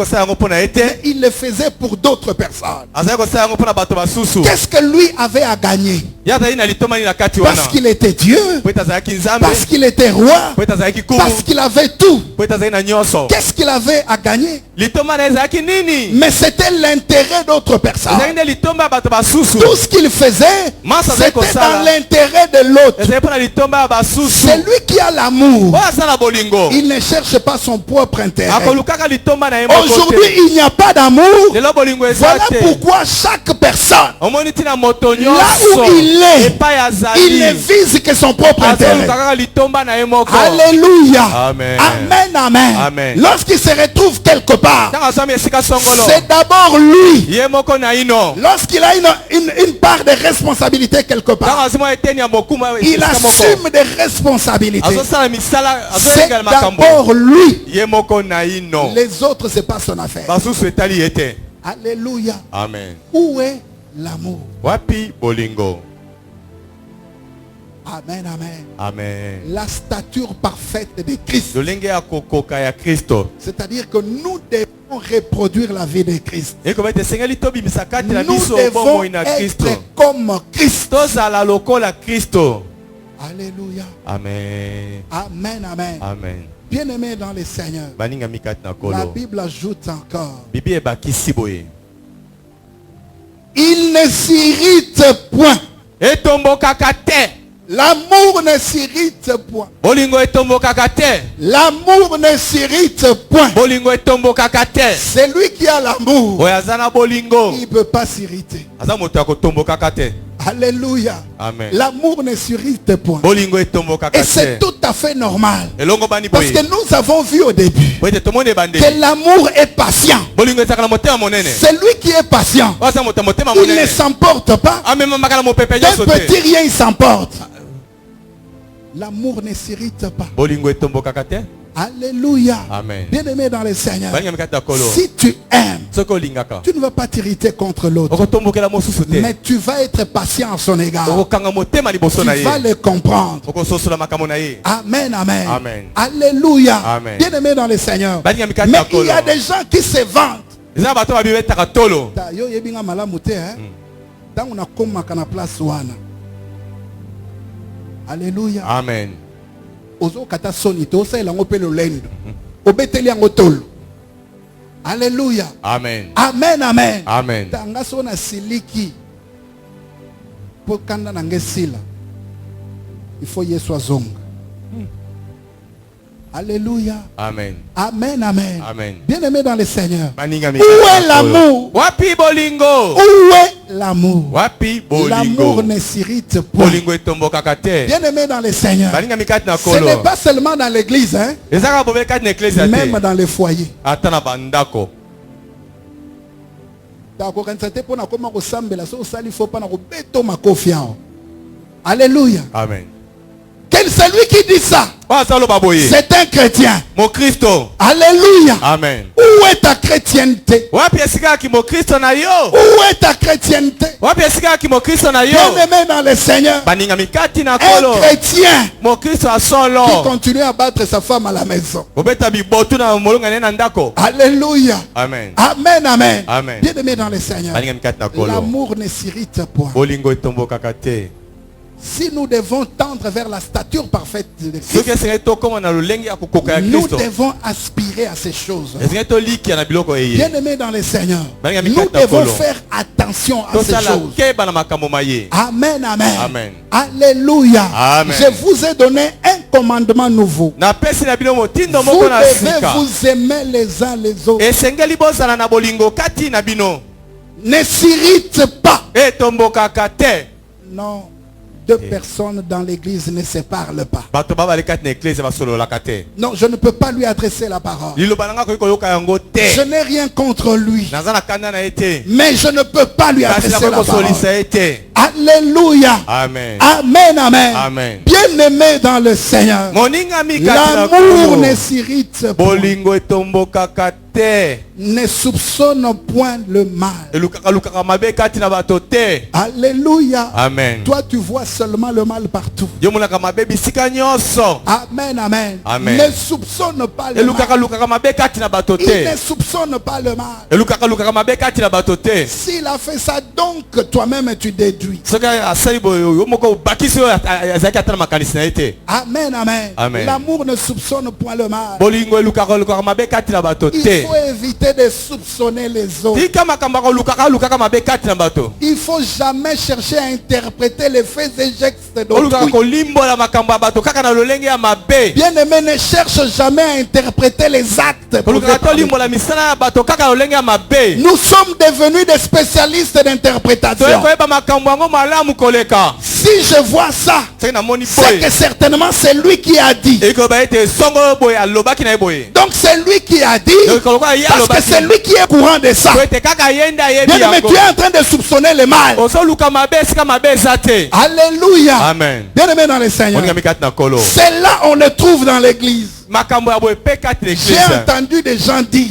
il le faisait pour d'autres personnes. Qu'est-ce que lui avait à gagner? Parce qu'il était Dieu, parce qu'il était roi, parce qu'il avait tout. Qu'est-ce qu'il avait à gagner? Mais c'était l'intérêt d'autres personnes. Tout ce qu'il faisait, c'était dans l'intérêt de l'autre. C'est lui qui a l'amour. Il ne cherche pas son propre intérêt. Aujourd'hui, il n'y a pas d'amour. Voilà pourquoi chaque personne, là où il est, il ne vise que son propre intérêt. Alléluia. Amen. Amen, amen. Amen. Lorsqu'il se retrouve quelque part, c'est d'abord lui. Lorsqu'il a une part de responsabilité quelque part, il assume des responsabilités. C'est d'abord lui. Les autres, c'est pas son affaire. Alléluia. Amen. Où est l'amour? Wapi bolingo. Amen, amen. Amen. La stature parfaite de Christ. C'est-à-dire que nous devons reproduire la vie de Christ. Nous devons être comme Christ. Alléluia. Amen. Amen, amen. Amen. Bien-aimé dans le Seigneur, la Bible ajoute encore, il ne s'irrite point. L'amour ne s'irrite point. L'amour ne s'irrite point. Celui qui a l'amour, il ne peut pas s'irriter. Alléluia. Amen. L'amour ne s'irrite point. Et c'est tout à fait normal. Parce que nous avons vu au début que l'amour est patient. Celui qui est patient, il ne s'emporte pas. D'un petit rien, il s'emporte. L'amour ne s'irrite pas. Alléluia. Amen. Bien-aimé dans le Seigneur, si tu aimes, tu ne vas pas t'irriter contre l'autre, mais tu vas être patient à son égard. Tu vas le comprendre. Amen, amen. Amen. Alléluia. Amen. Bien-aimé dans le Seigneur, mais il y a des gens qui se vantent. Alléluia. Amen. Alléluia. Amen. Amen, amen. Amen. Tanga sona siliki po kanda na ngesila. Il faut yesu azonga. Alléluia. Amen. Amen, amen. Amen. Bien-aimé dans le Seigneur. Où est l'amour? Wapi bolingo. Où est l'amour? Wapi bolingo. L'amour ne s'irrite point. Bien-aimé dans le Seigneur. Ce n'est pas seulement dans l'église, hein? Même dans les foyers. Alléluia. Amen. Quel c'est lui qui dit ça? C'est un chrétien. Mon Christ. Alléluia. Amen. Où est ta chrétienté? Où est ta chrétienté? Bien-aimé dans le Seigneur, un chrétien qui continue à battre sa femme à la maison. Alléluia. Amen. Amen, amen. Amen. Bien-aimé dans le Seigneur, l'amour ne s'irrite point. Si nous devons tendre vers la stature parfaite de Christ, nous devons aspirer à ces choses. Bien-aimés dans le Seigneur, nous devons faire attention à ces choses. Amen, amen. Amen. Alléluia. Amen. Je vous ai donné un commandement nouveau. Vous devez vous aimer les uns les autres. Ne s'irrite pas. Non. Deux personnes dans l'église ne se parlent pas. Non, je ne peux pas lui adresser la parole. Je n'ai rien contre lui. Mais je ne peux pas lui adresser la parole. Alléluia. Amen. Amen, amen. Amen. Bien-aimé dans le Seigneur, l'amour ne s'irrite pas. ne soupçonne point le mal. Alléluia. Amen. Toi, tu vois seulement le mal partout. Amen, amen. Amen. Ne soupçonne pas le mal. Il ne soupçonne pas le mal. S'il a fait ça, donc toi-même tu déduis. Amen, amen. Amen. L'amour ne soupçonne point le mal. Il faut éviter de soupçonner les autres. Il ne faut jamais chercher à interpréter les faits et gestes d'autrui. Bien-aimé, ne cherche jamais à interpréter les actes. Nous sommes devenus des spécialistes d'interprétation. Si je vois ça, c'est que certainement c'est lui qui a dit. Donc c'est lui qui a dit, parce que c'est lui qui est au courant de ça. Bien-aimé, tu es en train de soupçonner le mal. Alléluia. Amen. Bien-aimé dans le Seigneur, c'est là on le trouve dans l'église. J'ai entendu des gens dire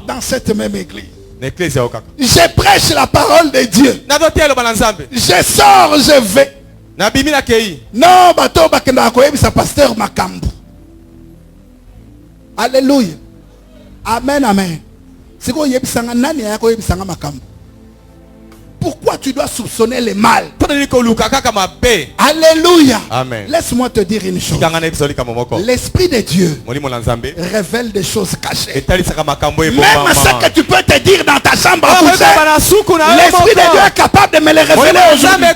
dans cette même église, je prêche la parole de Dieu, je sors, je vais. Non, bato bakenda koyebisa pasteur makambo. Alléluia. Amen, amen. Siko yebisanga nani ya koyebisanga makambo. Pourquoi tu dois soupçonner le mal? Alléluia. Amen. Laisse-moi te dire une chose. L'Esprit de Dieu révèle des choses cachées. Même ce que tu peux te dire dans ta chambre, l'Esprit de Dieu est capable de me le révéler aujourd'hui.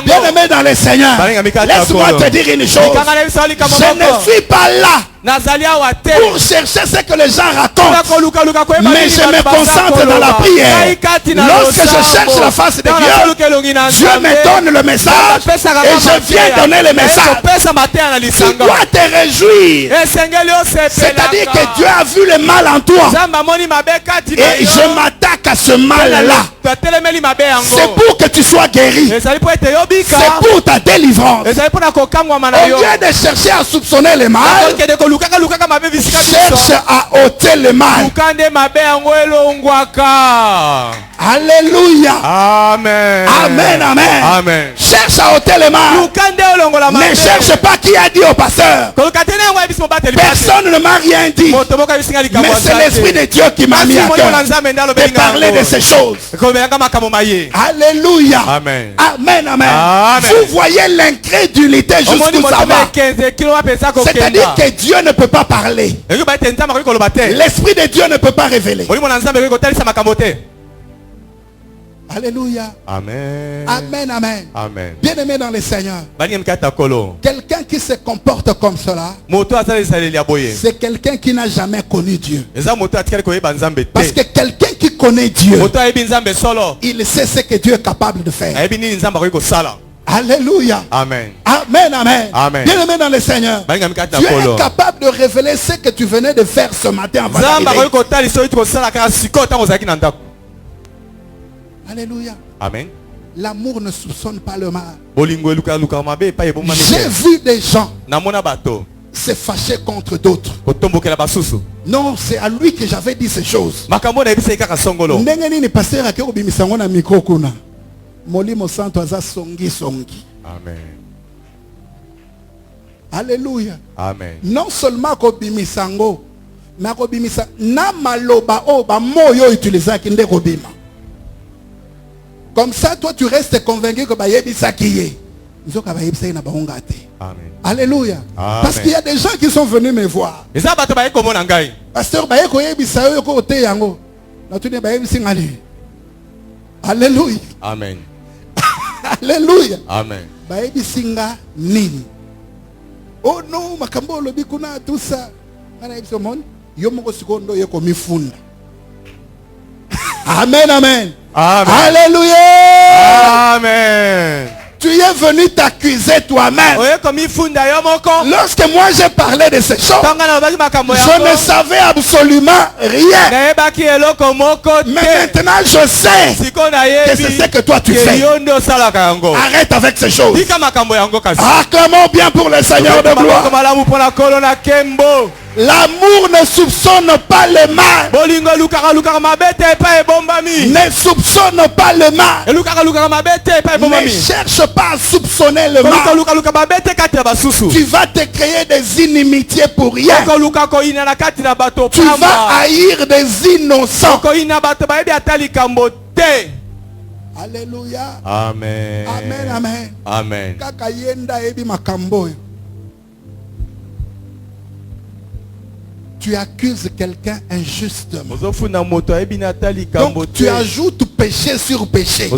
Bien-aimé dans le Seigneur, laisse-moi te dire une chose. Je ne suis pas là pour chercher ce que les gens racontent, mais je me concentre dans la prière. Lorsque je cherche la face de Dieu, Dieu me donne le message et je viens donner le message. Tu dois te réjouir, c'est-à-dire que Dieu a vu le mal en toi et je m'attaque à ce mal-là. C'est pour que tu sois guéri, c'est pour ta délivrance. Au lieu de chercher à soupçonner le mal, cherche à ôter le mal. Alléluia. Amen. Amen, amen. Amen. Cherche à ôter le mal. Ne cherche pas qui a dit au pasteur. Personne ne m'a rien dit. Mais c'est l'Esprit de Dieu qui m'a mis à cœur de parler de ces choses. Alléluia. Amen. Amen, amen. Vous voyez l'incrédulité jusqu'où ça va. C'est-à-dire que Dieu ne peut pas parler. L'Esprit de Dieu ne peut pas révéler. Alléluia. Amen. Amen, amen. Amen. Bien-aimé dans le Seigneur, quelqu'un qui se comporte comme cela, c'est quelqu'un qui n'a jamais connu Dieu. Parce que quelqu'un qui connaît Dieu, il sait ce que Dieu est capable de faire. Alléluia. Amen. Amen, amen. Amen. Bien-aimé dans le Seigneur, Dieu est capable de révéler ce que tu venais de faire ce matin avant d'arriver. Alléluia. Amen. L'amour ne soupçonne pas le mal. J'ai vu des gens se fâcher contre d'autres. Non, c'est à lui que j'avais dit ces choses. Amen. Alléluia. Amen. Non seulement kobimisango, mais kobimisa na maloba o ba moyo utiliser ki nde kobima. Comme ça, toi, tu restes convaincu que Bayebisa qui est. Amen. Alléluia. Amen. Parce qu'il y a des gens qui sont venus me voir. Pasteur, alléluia. Amen. Alléluia. Amen. Bayebisinga nini. Oh non, makambo lobi kuna tout ça. Amen, amen. Amen. Alléluia. Amen. Tu es venu t'accuser toi-même. Lorsque moi j'ai parlé de ces choses, je ne savais absolument rien. Mais maintenant je sais que c'est ce que toi tu fais. Arrête avec ces choses. Acclamons bien pour le Seigneur de gloire. L'amour ne soupçonne pas le mal. Ne soupçonne pas le mal. Ne cherche pas à soupçonner le mal. Tu vas te créer des inimitiés pour rien. Tu vas haïr des innocents. Alléluia. Amen. Amen, amen. Amen. Tu accuses quelqu'un injustement. Donc tu ajoutes péché sur péché.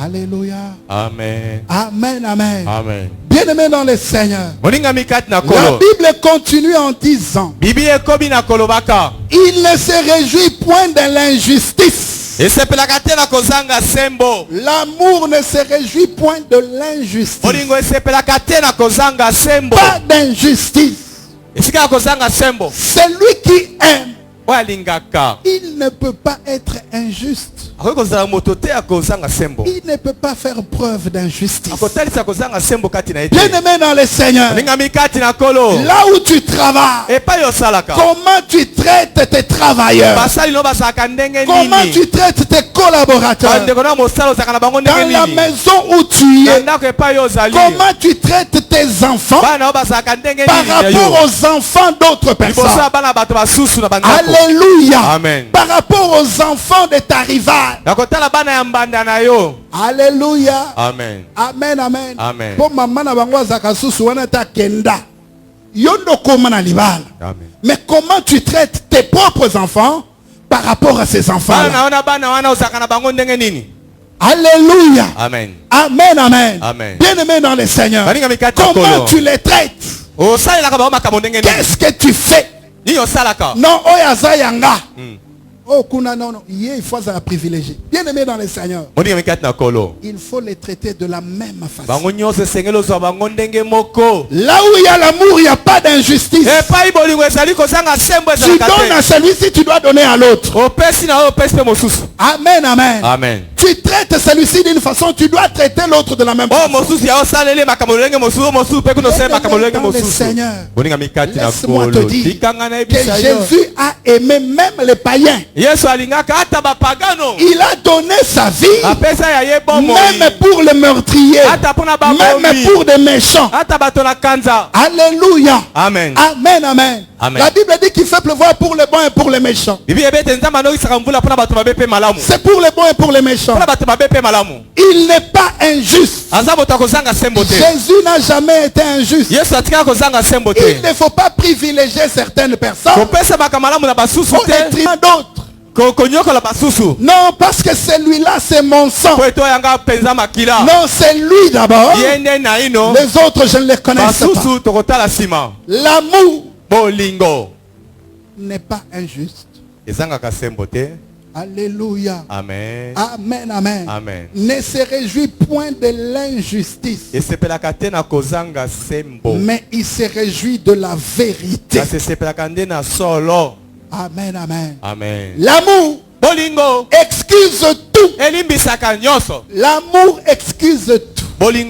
Alléluia. Amen. Amen, amen. Amen. Bien-aimé dans le Seigneur. La Bible continue en disant, il ne se réjouit point de l'injustice. L'amour ne se réjouit point de l'injustice. Pas d'injustice. Celui qui aime, il ne peut pas être injuste. Il ne peut pas faire preuve d'injustice. Bien-aimé dans le Seigneur, là où tu travailles, comment tu traites tes travailleurs, comment tu traites tes collaborateurs, dans la maison où tu es, comment tu traites tes enfants par rapport aux enfants d'autres personnes. Alléluia. Amen. Par rapport aux enfants de ta rivale. Alléluia. Amen. Amen, amen. Amen. Pour maman na bango zakasusu wana ta kenda. Yondo koma na libala. Amen. Mais comment tu traites tes propres enfants par rapport à ces enfants? Alléluia. Amen. Amen, amen. Amen. Bien-aimé dans le Seigneur. Comment tu les traites? Qu'est-ce que tu fais? Non, oyaza yanga. Oh, kuna non, non. Il faut être privilégié. Bien-aimé dans le Seigneur. Il faut les traiter de la même façon. Là où il y a l'amour, il n'y a pas d'injustice. Tu donnes à celui-ci, tu dois donner à l'autre. Amen, amen. Amen. Tu traites celui-ci d'une façon, tu dois traiter l'autre de la même façon. Dans le Seigneur, laisse-moi te dire que Jésus a aimé même les païens. Il a donné sa vie même pour les meurtriers, même pour des méchants. Alléluia. Amen. Amen, amen. Amen. La Bible dit qu'il fait pleuvoir pour les bons et pour les méchants. C'est pour les bons et pour les méchants. Il n'est pas injuste. Jésus n'a jamais été injuste. Il ne faut pas privilégier certaines personnes au détriment d'autres. Non, parce que celui-là c'est mon sang. Non, c'est lui d'abord. Les autres je ne les connais pas. L'amour n'est pas injuste. Alléluia. Amen. Amen, amen. Amen. Ne se réjouit point de l'injustice, mais il se réjouit de la vérité. Amen, amen. Amen. L'amour excuse tout. L'amour excuse tout. Celui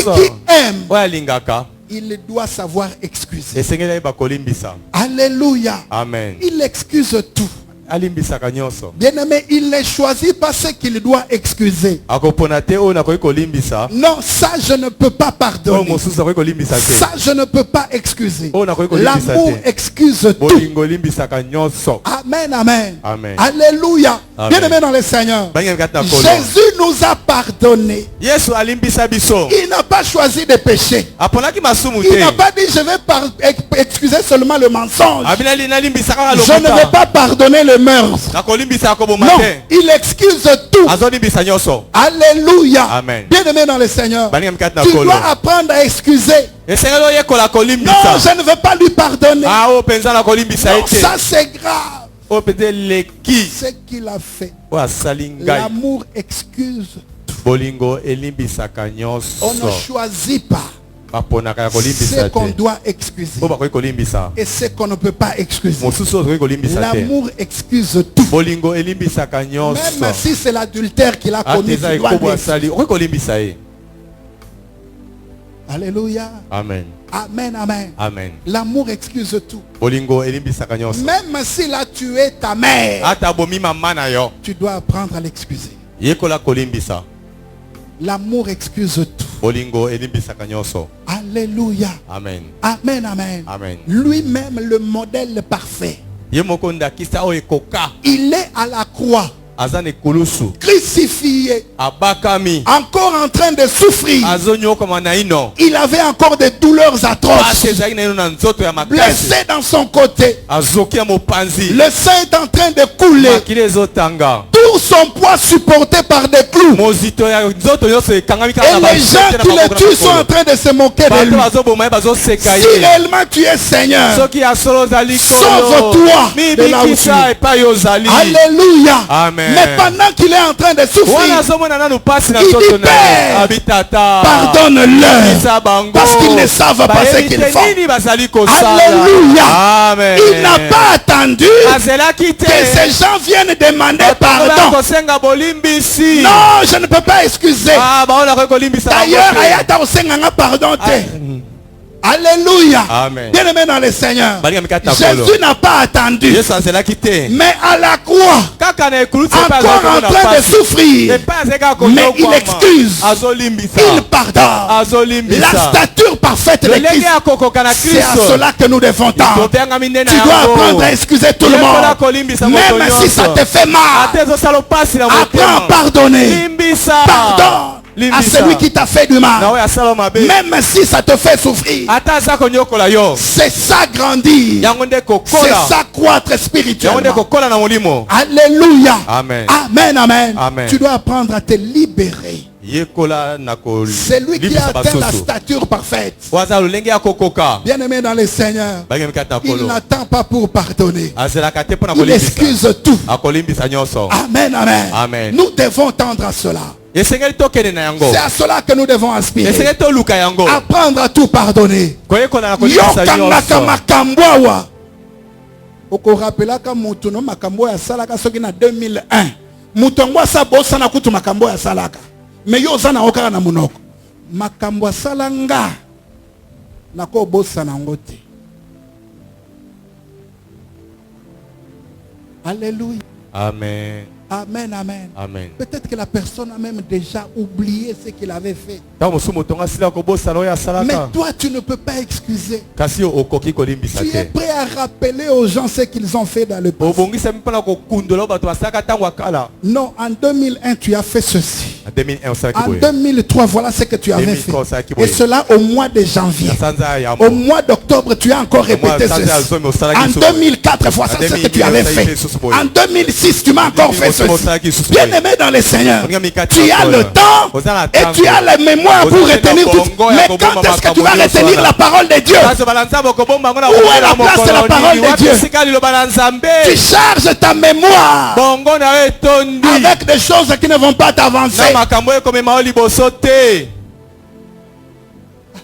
qui aime, il doit savoir excuser. Alléluia. Amen. Il excuse tout. Bien-aimé, il ne choisit pas ce qu'il doit excuser. Non, ça je ne peux pas pardonner. Ça je ne peux pas excuser. L'amour excuse tout. Amen, amen. Amen. Alléluia. Bien-aimé dans le Seigneur, Jésus nous a pardonné. Il n'a pas choisi de pécher. Il n'a pas dit je vais excuser seulement le mensonge. Je ne vais pas pardonner le meurtre. Non, il excuse tout. Alléluia. Amen. Bien-aimé dans le Seigneur, tu dois apprendre à excuser. Non, je ne veux pas lui pardonner. Non, ça c'est grave. Ce qu'il a fait. L'amour excuse tout. On ne choisit pas ce qu'on doit excuser et ce qu'on ne peut pas excuser. L'amour excuse tout. Même si c'est l'adultère qu'il a commis, tu dois l'excuser. Alléluia. Amen. Amen, amen. Amen. L'amour excuse tout. Bolingo elimbisaka nyonso. Même s'il a tué ta mère, Ata bomi mama na yo. tu dois apprendre à l'excuser. Yekola kolimbisa. L'amour excuse tout. Bolingo elimbisaka nyonso. Alléluia. Amen. Amen, amen. Amen. Lui-même le modèle parfait. Yemokonda kisa o ekoka. Il est à la croix, Azane kulusu. crucifié, Abakami. encore en train de souffrir. Azonyo kama na ino. Il avait encore des douleurs atroces. Asezaki na ino na nzoto ya makasi. Blessé dans son côté. Azoki ya mopanzi. Le sang est en train de couler. Makile ezotanga. Tout son poids supporté par des clous. Mozito ya nzoto nyonso ekangami kaka Et na les gens qui le tuent sont en train de se moquer de lui. bato bazoboma ye bazoseka Si ye. réellement tu es Seigneur, Soki ya solo ozali sauve-toi de là où tu mibikisa es. epai ozali. Alléluia. Amen. Mais pendant qu'il est en train de Wana souffrir, azomona nanu pasi na Il nzoto dit, na ye. Père, Abitata. pardonne-leur. Bisa bango. Parce qu'ils ne savent pas ce qu'ils Bayebite font. nini bazali kosala. Alléluia. Amen. Il n'a pas attendu Azelaki te. que ces gens viennent demander pardon. Kosenga bolimbisi. Non, je ne peux pas excuser. Ah, baona ko kolimbisa. D'ailleurs, ayata osenganga pardon te. Alléluia. Amen. Bien aimé dans le Seigneur. Balinga mikata kolo. Jésus n'a pas attendu. Yesu azelaki te. Mais à la croix, Kaka na ekuluti encore en train de souffrir, mais il excuse, il pardonne. La stature parfaite de Christ, c'est à cela que nous devons tendre. Tu dois apprendre à excuser tout le monde. Même si ça te fait mal, apprends à pardonner. Pardonne à celui qui t'a fait du mal. Même si ça te fait souffrir, c'est ça grandir. C'est ça croître spirituellement. Alléluia. Amen. Amen, amen. Amen. Tu dois apprendre à te libérer. C'est lui qui a atteint la stature parfaite. Bien aimé dans le Seigneur, il n'attend pas pour pardonner. Il excuse tout. Amen, amen. Amen. Nous devons tendre à cela. C'est à cela que nous devons aspirer. Apprendre à tout pardonner. Yokangaka makamboa. Oko rappelaka mutu no makambo ya salaka soki na 2001. Mutongo sa bossa na kutu makambo ya salaka. Me yo zana okaka na munoko. Makambo ya salanga. Nako bossa na ngote. Alléluia. Amen. Amen, amen. Amen. Peut-être que la personne a même déjà oublié ce qu'il avait fait. Mais toi, tu ne peux pas excuser. Tu es prêt à rappeler aux gens ce qu'ils ont fait dans le passé. Non, en 2001, tu as fait ceci. En 2003, voilà ce que tu avais fait. Et cela au mois de janvier. Au mois d'octobre, tu as encore répété ceci. En 2004, voilà ce que tu avais fait. En 2006, tu m'as encore fait ceci. Bien aimé dans le Seigneur, tu as le temps et tu as la mémoire pour retenir tout. Mais quand est-ce que tu vas retenir la parole de Dieu? Où est la place de la parole de Dieu? Tu charges ta mémoire avec des choses qui ne vont pas t'avancer.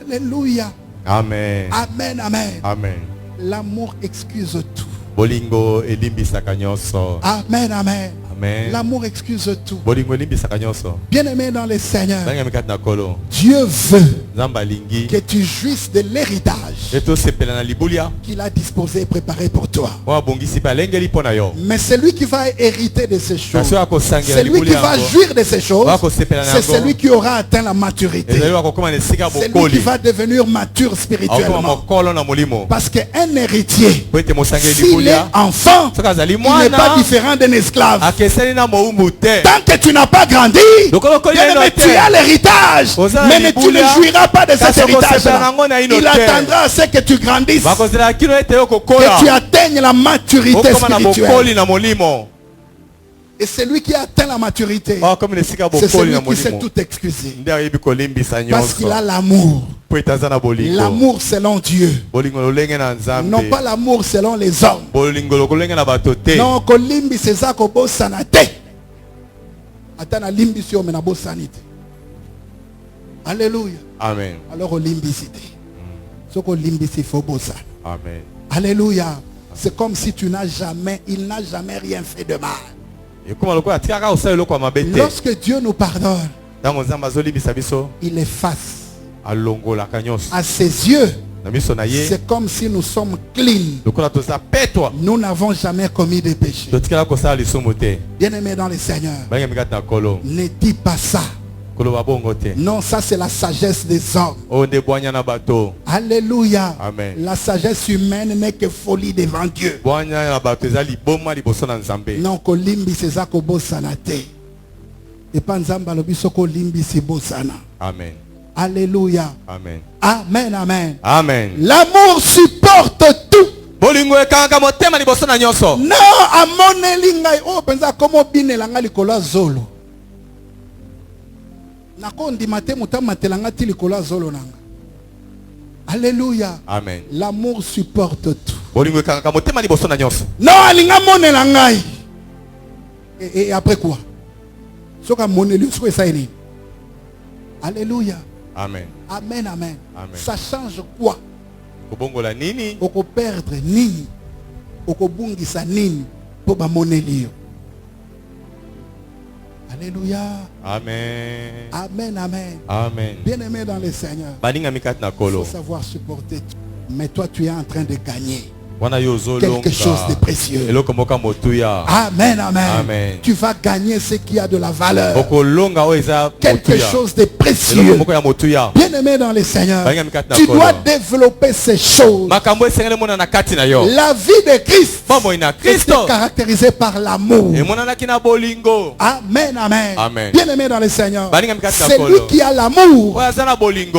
Alléluia. Amen. Amen, amen. Amen. L'amour excuse tout. Bolingo elimbisaka nyonso. Amen, amen. Amen. L'amour excuse tout. Bolingo elimbisaka nyonso. Bien-aimé dans le Seigneur, Banga mikata na kolo. Dieu veut Nzamba lingi. que tu jouisses de l'héritage Eto sepela na libulia. qu'il a disposé et préparé pour toi. Wa bongisi pa lengeli pona yo. Mais celui qui va hériter de ces choses, Kaso akosangela celui qui libulia. va jouir de ces choses, c'est c'est celui qui aura atteint la maturité. C'est lui qui va devenir mature spirituellement. Parce qu'un héritier, s'il est enfant, il n'est pas différent d'un esclave. Tant que tu n'as pas grandi, mais tu as l'héritage, mais tu ne jouiras pas de cet héritage-là. Il attendra à ce que tu grandisses, que tu atteignes la maturité spirituelle. Et celui qui atteint la maturité, c'est celui qui sait tout excuser. Parce qu'il a l'amour. L'amour selon Dieu. Non pas l'amour selon les hommes. Non, kolimbi seza ko bosana te. Atana limbi si omena bosanite. Alléluia. Amen. Alors olimbi cité. Soko limbi si faut bosana. Amen. Alléluia. C'est comme si il n'a jamais rien fait de mal. Lorsque Dieu nous pardonne, il efface À ses yeux, c'est comme si nous sommes clean. Nous n'avons jamais commis de péché. Bien-aimé dans le Seigneur, ne dis pas ça. Non, ça c'est la sagesse des hommes. Alléluia. Amen. La sagesse humaine n'est que folie devant Dieu. Non, kolimbi seza ko bosana te. Et panzamba lobiso kolimbi si bosana. Amen. Alléluia. Amen. Amen, amen. Amen. L'amour supporte tout. Non, amoneli ngai o penza komo binela ngai likolo zolo. Alléluia. Amen. L'amour supporte tout. Non, et après quoi? Alléluia. Amen. Amen, amen. Amen. Ça change quoi? Nini? Oko perdre nini? Oko bungisa nini? Pour ba monelio. Alléluia. Amen. Amen, amen. Amen. Bien-aimé dans le Seigneur, il faut savoir supporter tout. Mais toi, tu es en train de gagner quelque chose de précieux. Amen, amen. Amen. Tu vas gagner ce qui a de la valeur. Quelque chose de précieux. Bien-aimé dans le Seigneur, tu dois développer ces choses. La vie de Christ est caractérisée par l'amour. Amen, amen. Amen. Bien-aimé dans le Seigneur, celui qui a l'amour,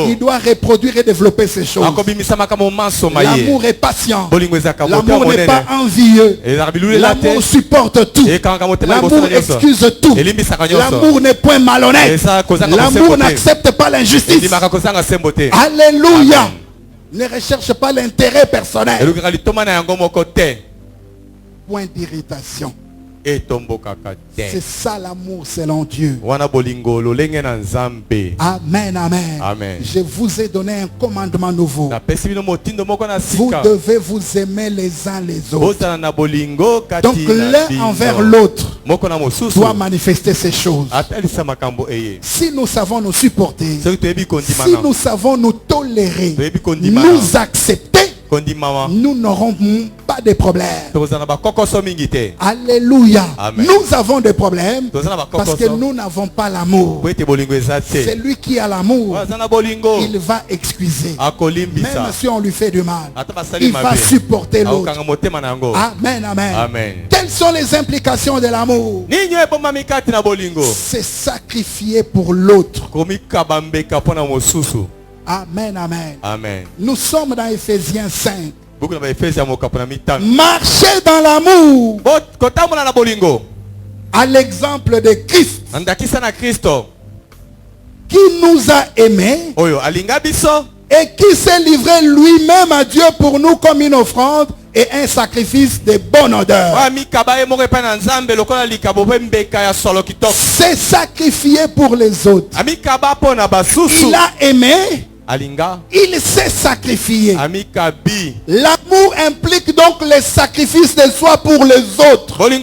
il doit reproduire et développer ces choses. L'amour est patient. L'amour n'est pas envieux. L'amour supporte tout. L'amour excuse tout. L'amour n'est point malhonnête. L'amour n'accepte pas l'injustice. Alléluia. Ne recherche pas l'intérêt personnel. Point d'irritation. C'est ça l'amour selon Dieu. Amen, amen. Amen. Je vous ai donné un commandement nouveau. Vous devez vous aimer les uns les autres. Donc l'un envers l'autre doit manifester ces choses. Si nous savons nous supporter, si nous savons nous tolérer, nous accepter, nous n'aurons pas de problème. Alléluia. Amen. Nous avons des problèmes parce que nous n'avons pas l'amour. Celui qui a l'amour, il va excuser. Même si on lui fait du mal, il va supporter l'autre. Amen, amen. Amen. Quelles sont les implications de l'amour? C'est sacrifier pour l'autre. Amen, amen. Amen. Nous sommes dans Ephésiens 5. Marchez dans l'amour à l'exemple de Christ qui nous a aimés et qui s'est livré lui-même à Dieu pour nous comme une offrande et un sacrifice de bonne odeur. C'est sacrifié pour les autres. Il a aimé. Il s'est sacrifié. L'amour implique donc le sacrifice de soi pour les autres. Si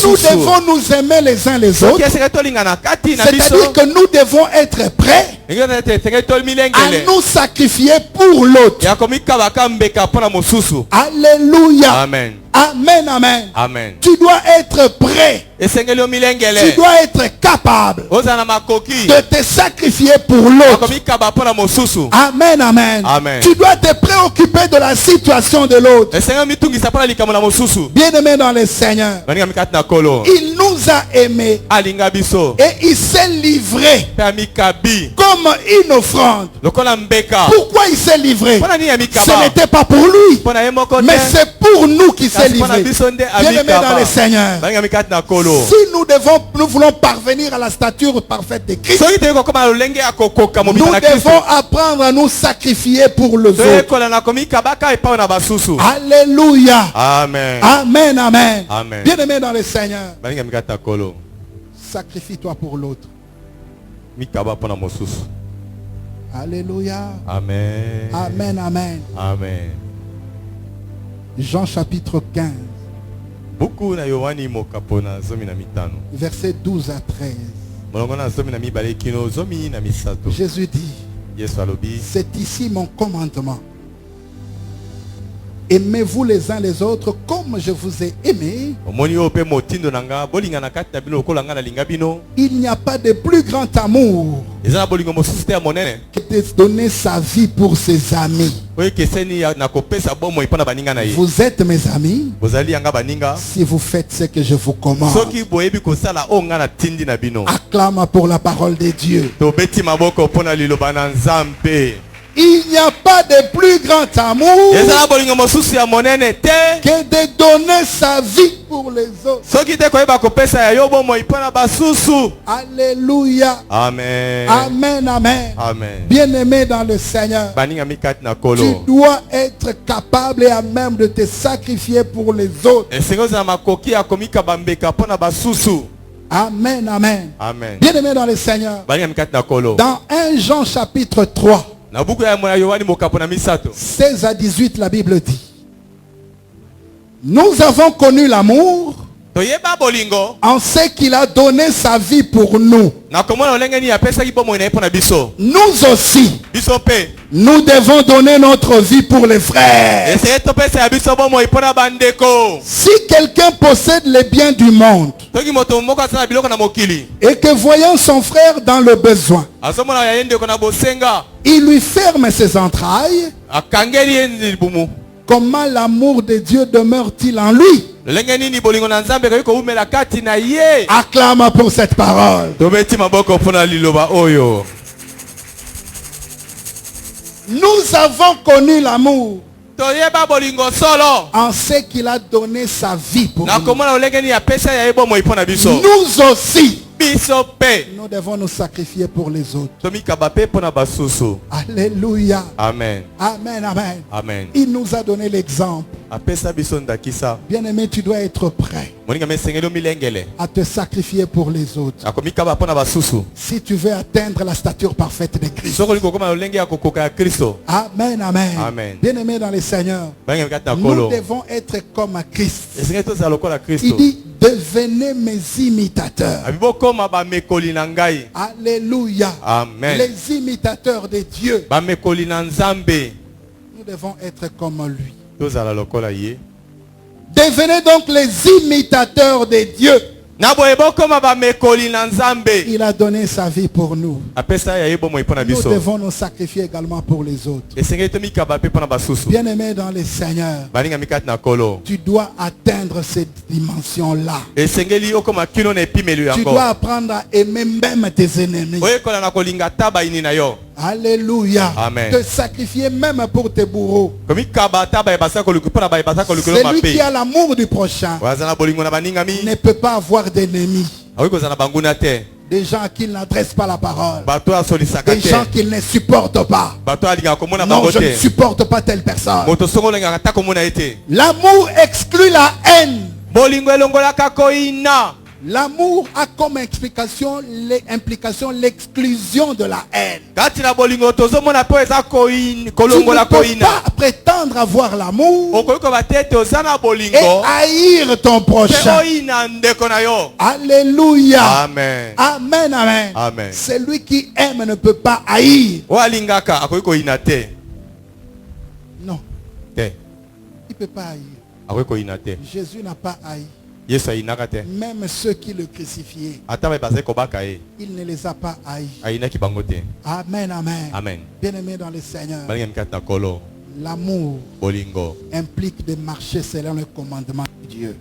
nous devons nous aimer les uns les autres, c'est-à-dire que nous devons être prêts à nous sacrifier pour l'autre. Alléluia. Amen. Amen, amen. Amen. Tu dois être prêt. Tu dois être capable de te sacrifier pour l'autre. Amen, amen. Amen. Tu dois te préoccuper de la situation de l'autre. Bien-aimé dans le Seigneur, il nous a aimés et il s'est livré comme une offrande. Pourquoi il s'est livré? Ce n'était pas pour lui, mais c'est pour nous qu'il s'est livré. Bien-aimé dans le Seigneur, si nous voulons parvenir à la stature parfaite de Christ, nous devons apprendre à nous sacrifier pour les autres. Alléluia. Amen. Amen, amen. Amen. Bien-aimé dans le Seigneur, sacrifie-toi pour l'autre. Alléluia. Amen. Amen, amen. Amen. Jean chapitre 15. Versets 12 à 13. Jésus dit, c'est ici mon commandement. Aimez-vous les uns les autres comme je vous ai aimé. Il n'y a pas de plus grand amour que de donner sa vie pour ses amis. Vous êtes mes amis si vous faites ce que je vous commande. Acclame pour la parole de Dieu. Il n'y a pas de plus grand amour que de donner sa vie pour les autres. Alléluia. Amen. Amen, amen. Amen. Bien-aimé dans le Seigneur, tu dois être capable et à même de te sacrifier pour les autres. Amen, amen. Amen. Bien-aimé dans le Seigneur, dans 1 Jean chapitre 3, 16 à 18, la Bible dit, nous avons connu l'amour en ce qu'il a donné sa vie pour nous. Nous aussi, nous devons donner notre vie pour les frères. Si quelqu'un possède les biens du monde et que voyant son frère dans le besoin, il lui ferme ses entrailles, comment l'amour de Dieu demeure-t-il en lui? Acclame pour cette parole. Nous avons connu l'amour en ce qu'il a donné sa vie pour nous. Nous aussi, nous devons nous sacrifier pour les autres. Alléluia. Amen. Amen, amen. Amen. Il nous a donné l'exemple. Bien-aimé, tu dois être prêt à te sacrifier pour les autres. Si tu veux atteindre la stature parfaite de Christ. Amen, amen. Amen. Bien-aimé dans le Seigneur, nous devons être comme Christ. Il dit, devenez mes imitateurs. Alléluia. Amen. Les imitateurs de Dieu. Nous devons être comme lui. Devenez donc les imitateurs de Dieu. Il a donné sa vie pour nous. Nous devons nous sacrifier également pour les autres. Bien-aimé dans le Seigneur, tu dois atteindre cette dimension-là. Tu dois apprendre à aimer même tes ennemis. Alléluia. Amen. Te sacrifier même pour tes bourreaux. Celui qui a l'amour du prochain ne peut pas avoir d'ennemis. Des gens qui n'adressent pas la parole. Des gens qui ne supportent pas. Non, je ne supporte pas telle personne. L'amour exclut la haine. L'amour a comme implication l'exclusion de la haine. Tu ne peux pas prétendre avoir l'amour et haïr ton prochain. Alléluia. Amen. Amen, amen. Amen. Celui qui aime ne peut pas haïr. Non. Il ne peut pas haïr. Jésus n'a pas haï. Même ceux qui le crucifiaient, il ne les a pas haïs. Amen, amen. Amen. Bien-aimé dans le Seigneur, l'amour implique de marcher selon le commandement de Dieu.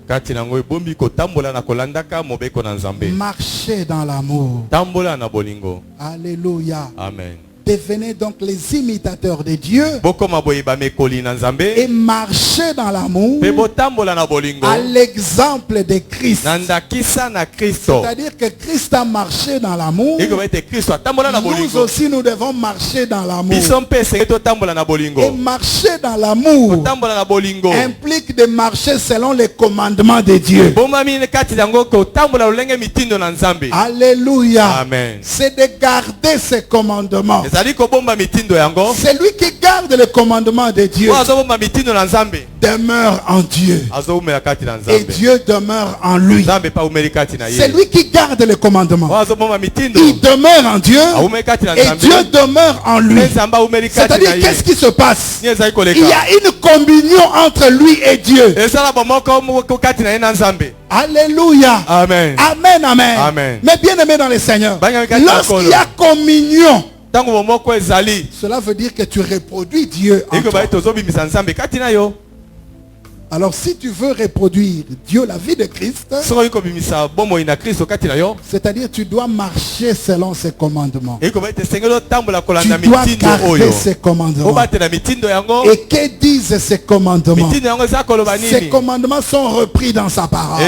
Marcher dans l'amour. Alléluia. Amen. Devenez donc les imitateurs de Dieu et marchez dans l'amour à l'exemple de Christ. C'est-à-dire que Christ a marché dans l'amour. Nous aussi nous devons marcher dans l'amour. Et marcher dans l'amour implique de marcher selon les commandements de Dieu. Alléluia. Amen. C'est de garder ces commandements. C'est lui qui garde le commandement de Dieu. Demeure en Dieu. Et Dieu demeure en lui. C'est lui qui garde le commandement. Il demeure en Dieu. Et Dieu demeure en lui. C'est-à-dire, qu'est-ce qui se passe? Il y a une communion entre lui et Dieu. Alléluia. Amen. Amen, amen. Amen. Mais bien aimé dans le Seigneur, lorsqu'il y a communion, cela veut dire que tu reproduis Dieu en toi. Alors si tu veux reproduire Dieu, la vie de Christ, c'est-à-dire tu dois marcher selon ses commandements. Tu dois garder ses commandements. Et que disent ces commandements? Ces commandements sont repris dans sa parole.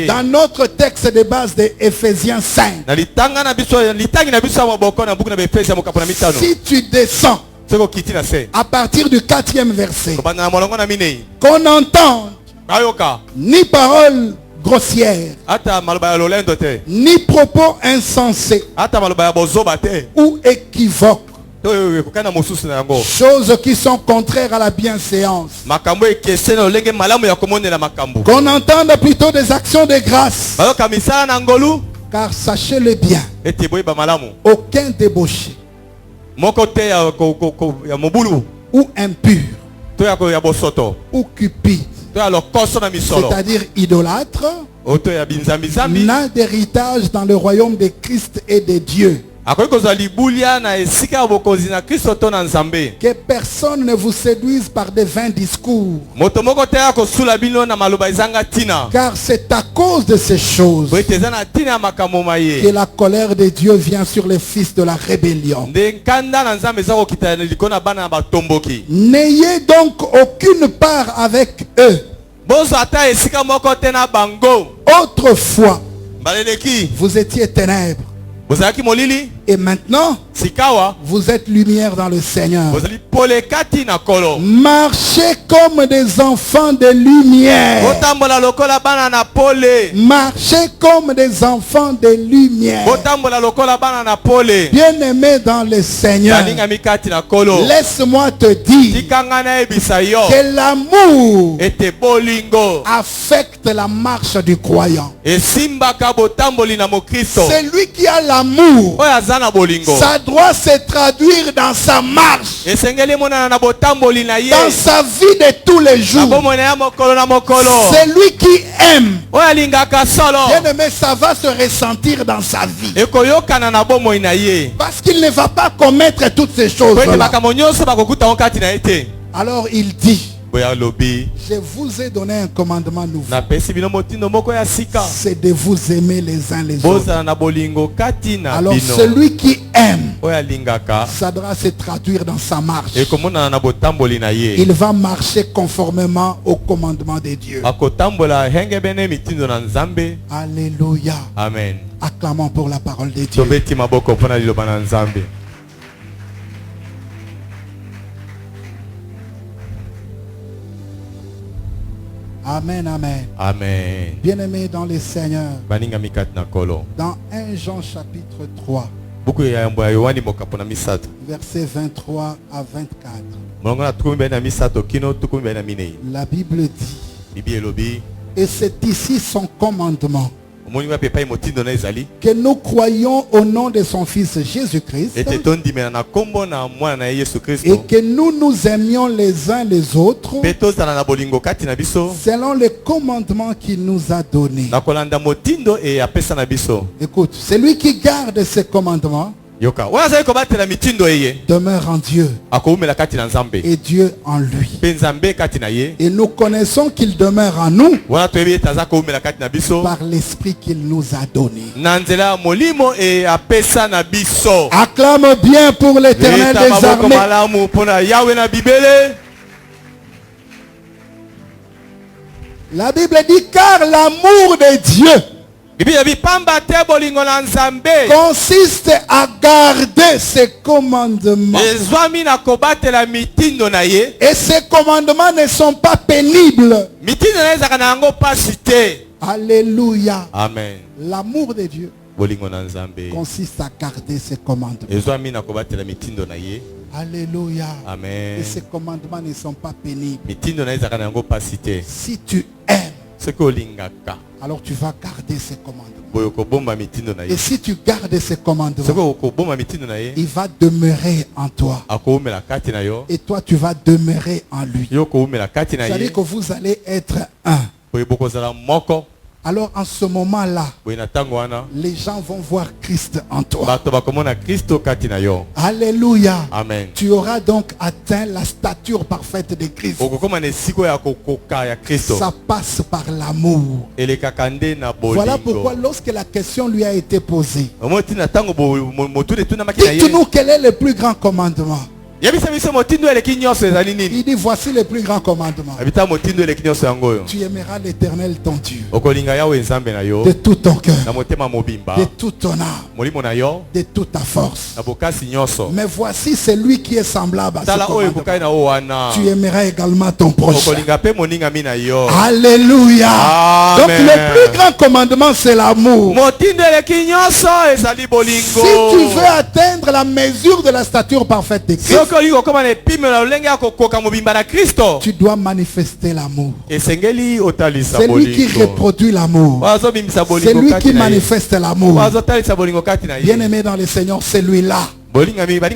Dans notre texte de base de Ephésiens 5. Si tu descends à partir du 4e verset, qu'on entende ni parole grossière, ni propos insensés ou équivoques, choses qui sont contraires à la bienséance. Qu'on entende plutôt des actions de grâce. Car sachez-le bien, aucun débauché ou impur ou cupide, c'est-à-dire idolâtre, n'a d'héritage dans le royaume de Christ et de Dieu. Que personne ne vous séduise par des vains discours. Car c'est à cause de ces choses que la colère de Dieu vient sur les fils de la rébellion. N'ayez donc aucune part avec eux. Autrefois, vous étiez ténèbres. Et maintenant, vous êtes lumière dans le Seigneur. Marchez comme des enfants de lumière. Marchez comme des enfants de lumière. Bien-aimé dans le Seigneur, laisse-moi te dire que l'amour affecte la marche du croyant. C'est lui qui a l'amour. Ça doit se traduire dans sa marche, dans sa vie de tous les jours. C'est lui qui aime. Bien-aimé, ça va se ressentir dans sa vie. Parce qu'il ne va pas commettre toutes ces choses-là. Alors il dit, je vous ai donné un commandement nouveau. C'est de vous aimer les uns les autres. Alors celui qui aime, ça doit se traduire dans sa marche. Il va marcher conformément au commandement de Dieu. Alléluia. Amen. Acclamons pour la parole de Dieu. Amen, amen. Amen. Bien-aimés dans les Seigneurs, dans 1 Jean chapitre 3, versets 23 à 24, la Bible dit, et c'est ici son commandement, que nous croyons au nom de son Fils Jésus-Christ et que nous nous aimions les uns les autres selon les commandements qu'il nous a donnés. Écoute, celui qui garde ses commandements demeure en Dieu et Dieu en lui. Et nous connaissons qu'il demeure en nous par l'esprit qu'il nous a donné. Acclame bien pour l'Éternel des armées. La Bible dit, car l'amour de Dieu consiste à garder ses commandements. Et ces commandements ne sont pas pénibles. Alléluia. Amen. L'amour de Dieu consiste à garder ses commandements. Alléluia. Amen. Et ces commandements ne sont pas pénibles. Si tu aimes, alors tu vas garder ces commandements. Et si tu gardes ces commandements, il va demeurer en toi. Et toi, tu vas demeurer en lui. C'est-à-dire que vous allez être un. Alors en ce moment-là, les gens vont voir Christ en toi. Alléluia. Amen. Tu auras donc atteint la stature parfaite de Christ. Ça passe par l'amour. Voilà pourquoi lorsque la question lui a été posée, dites-nous quel est le plus grand commandement. Il dit voici le plus grand commandement. Tu aimeras l'Éternel ton Dieu de tout ton cœur, de toute ton âme, de toute ta force. Mais voici celui qui est semblable à ce commandement. Tu aimeras également ton prochain. Alléluia. Amen. Donc le plus grand commandement c'est l'amour. Si tu veux atteindre la mesure de la stature parfaite de Christ, tu dois manifester l'amour. C'est lui qui reproduit l'amour. C'est lui qui manifeste l'amour. Bien-aimé dans le Seigneur, celui-là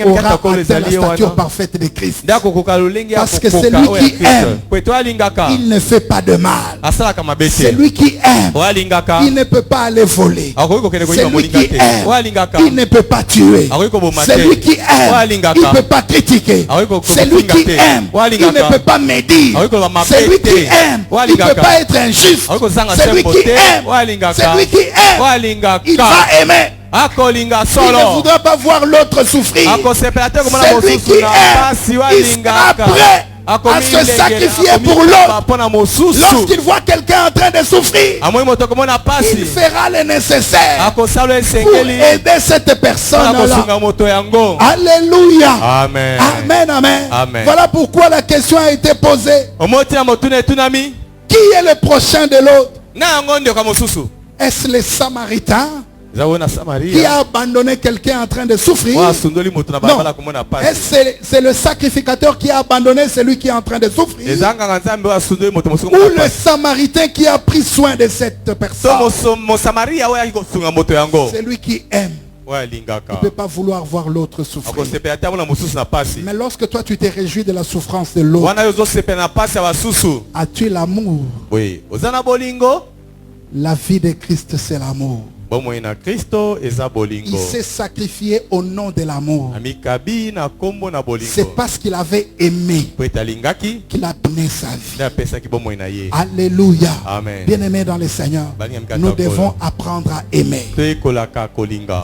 aura atteint la stature parfaite de Christ. Parce que celui qui aime, il ne fait pas de mal. Celui qui aime, il ne peut pas aller voler. Celui qui aime, il ne peut pas tuer. Celui qui aime, il ne peut pas critiquer. Celui qui aime, il ne peut pas médire. Celui qui aime, il ne peut pas être injuste. Celui qui aime, il va aimer. Il ne voudra pas voir l'autre souffrir. Celui qui aime, il sera prêt à se sacrifier pour l'autre. Lorsqu'il voit quelqu'un en train de souffrir, il fera le nécessaire pour aider cette personne-là. Alléluia. Amen. Amen, amen. Amen. Voilà pourquoi la question a été posée. Qui est le prochain de l'autre? Est-ce le Samaritain qui a abandonné quelqu'un en train de souffrir? Non. C'est le sacrificateur qui a abandonné celui qui est en train de souffrir? Ou le Samaritain qui a pris soin de cette personne? C'est lui qui aime. Il ne peut pas vouloir voir l'autre souffrir. Mais lorsque toi tu t'es réjoui de la souffrance de l'autre, as-tu l'amour? La vie de Christ, c'est l'amour. Il s'est sacrifié au nom de l'amour. C'est parce qu'il avait aimé qu'il a donné sa vie. Alléluia. Bien-aimés dans le Seigneur, nous devons apprendre à aimer.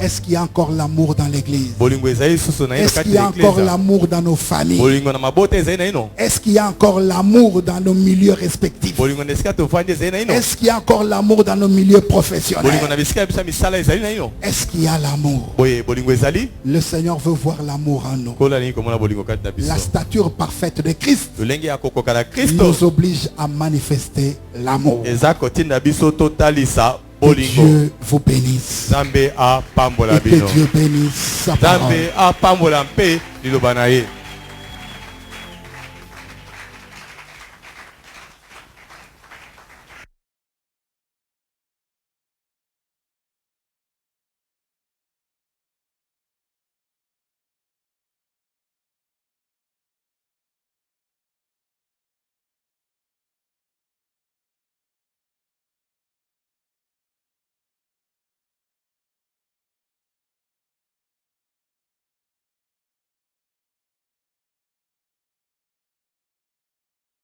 Est-ce qu'il y a encore l'amour dans l'église? Est-ce qu'il y a encore l'amour dans nos familles? Est-ce qu'il y a encore l'amour dans nos milieux respectifs? Est-ce qu'il y a encore l'amour dans nos milieux professionnels? Est-ce qu'il y a l'amour? Le Seigneur veut voir l'amour en nous. La stature parfaite de Christ nous oblige à manifester l'amour. Que Dieu vous bénisse. Et que Dieu bénisse sa parole.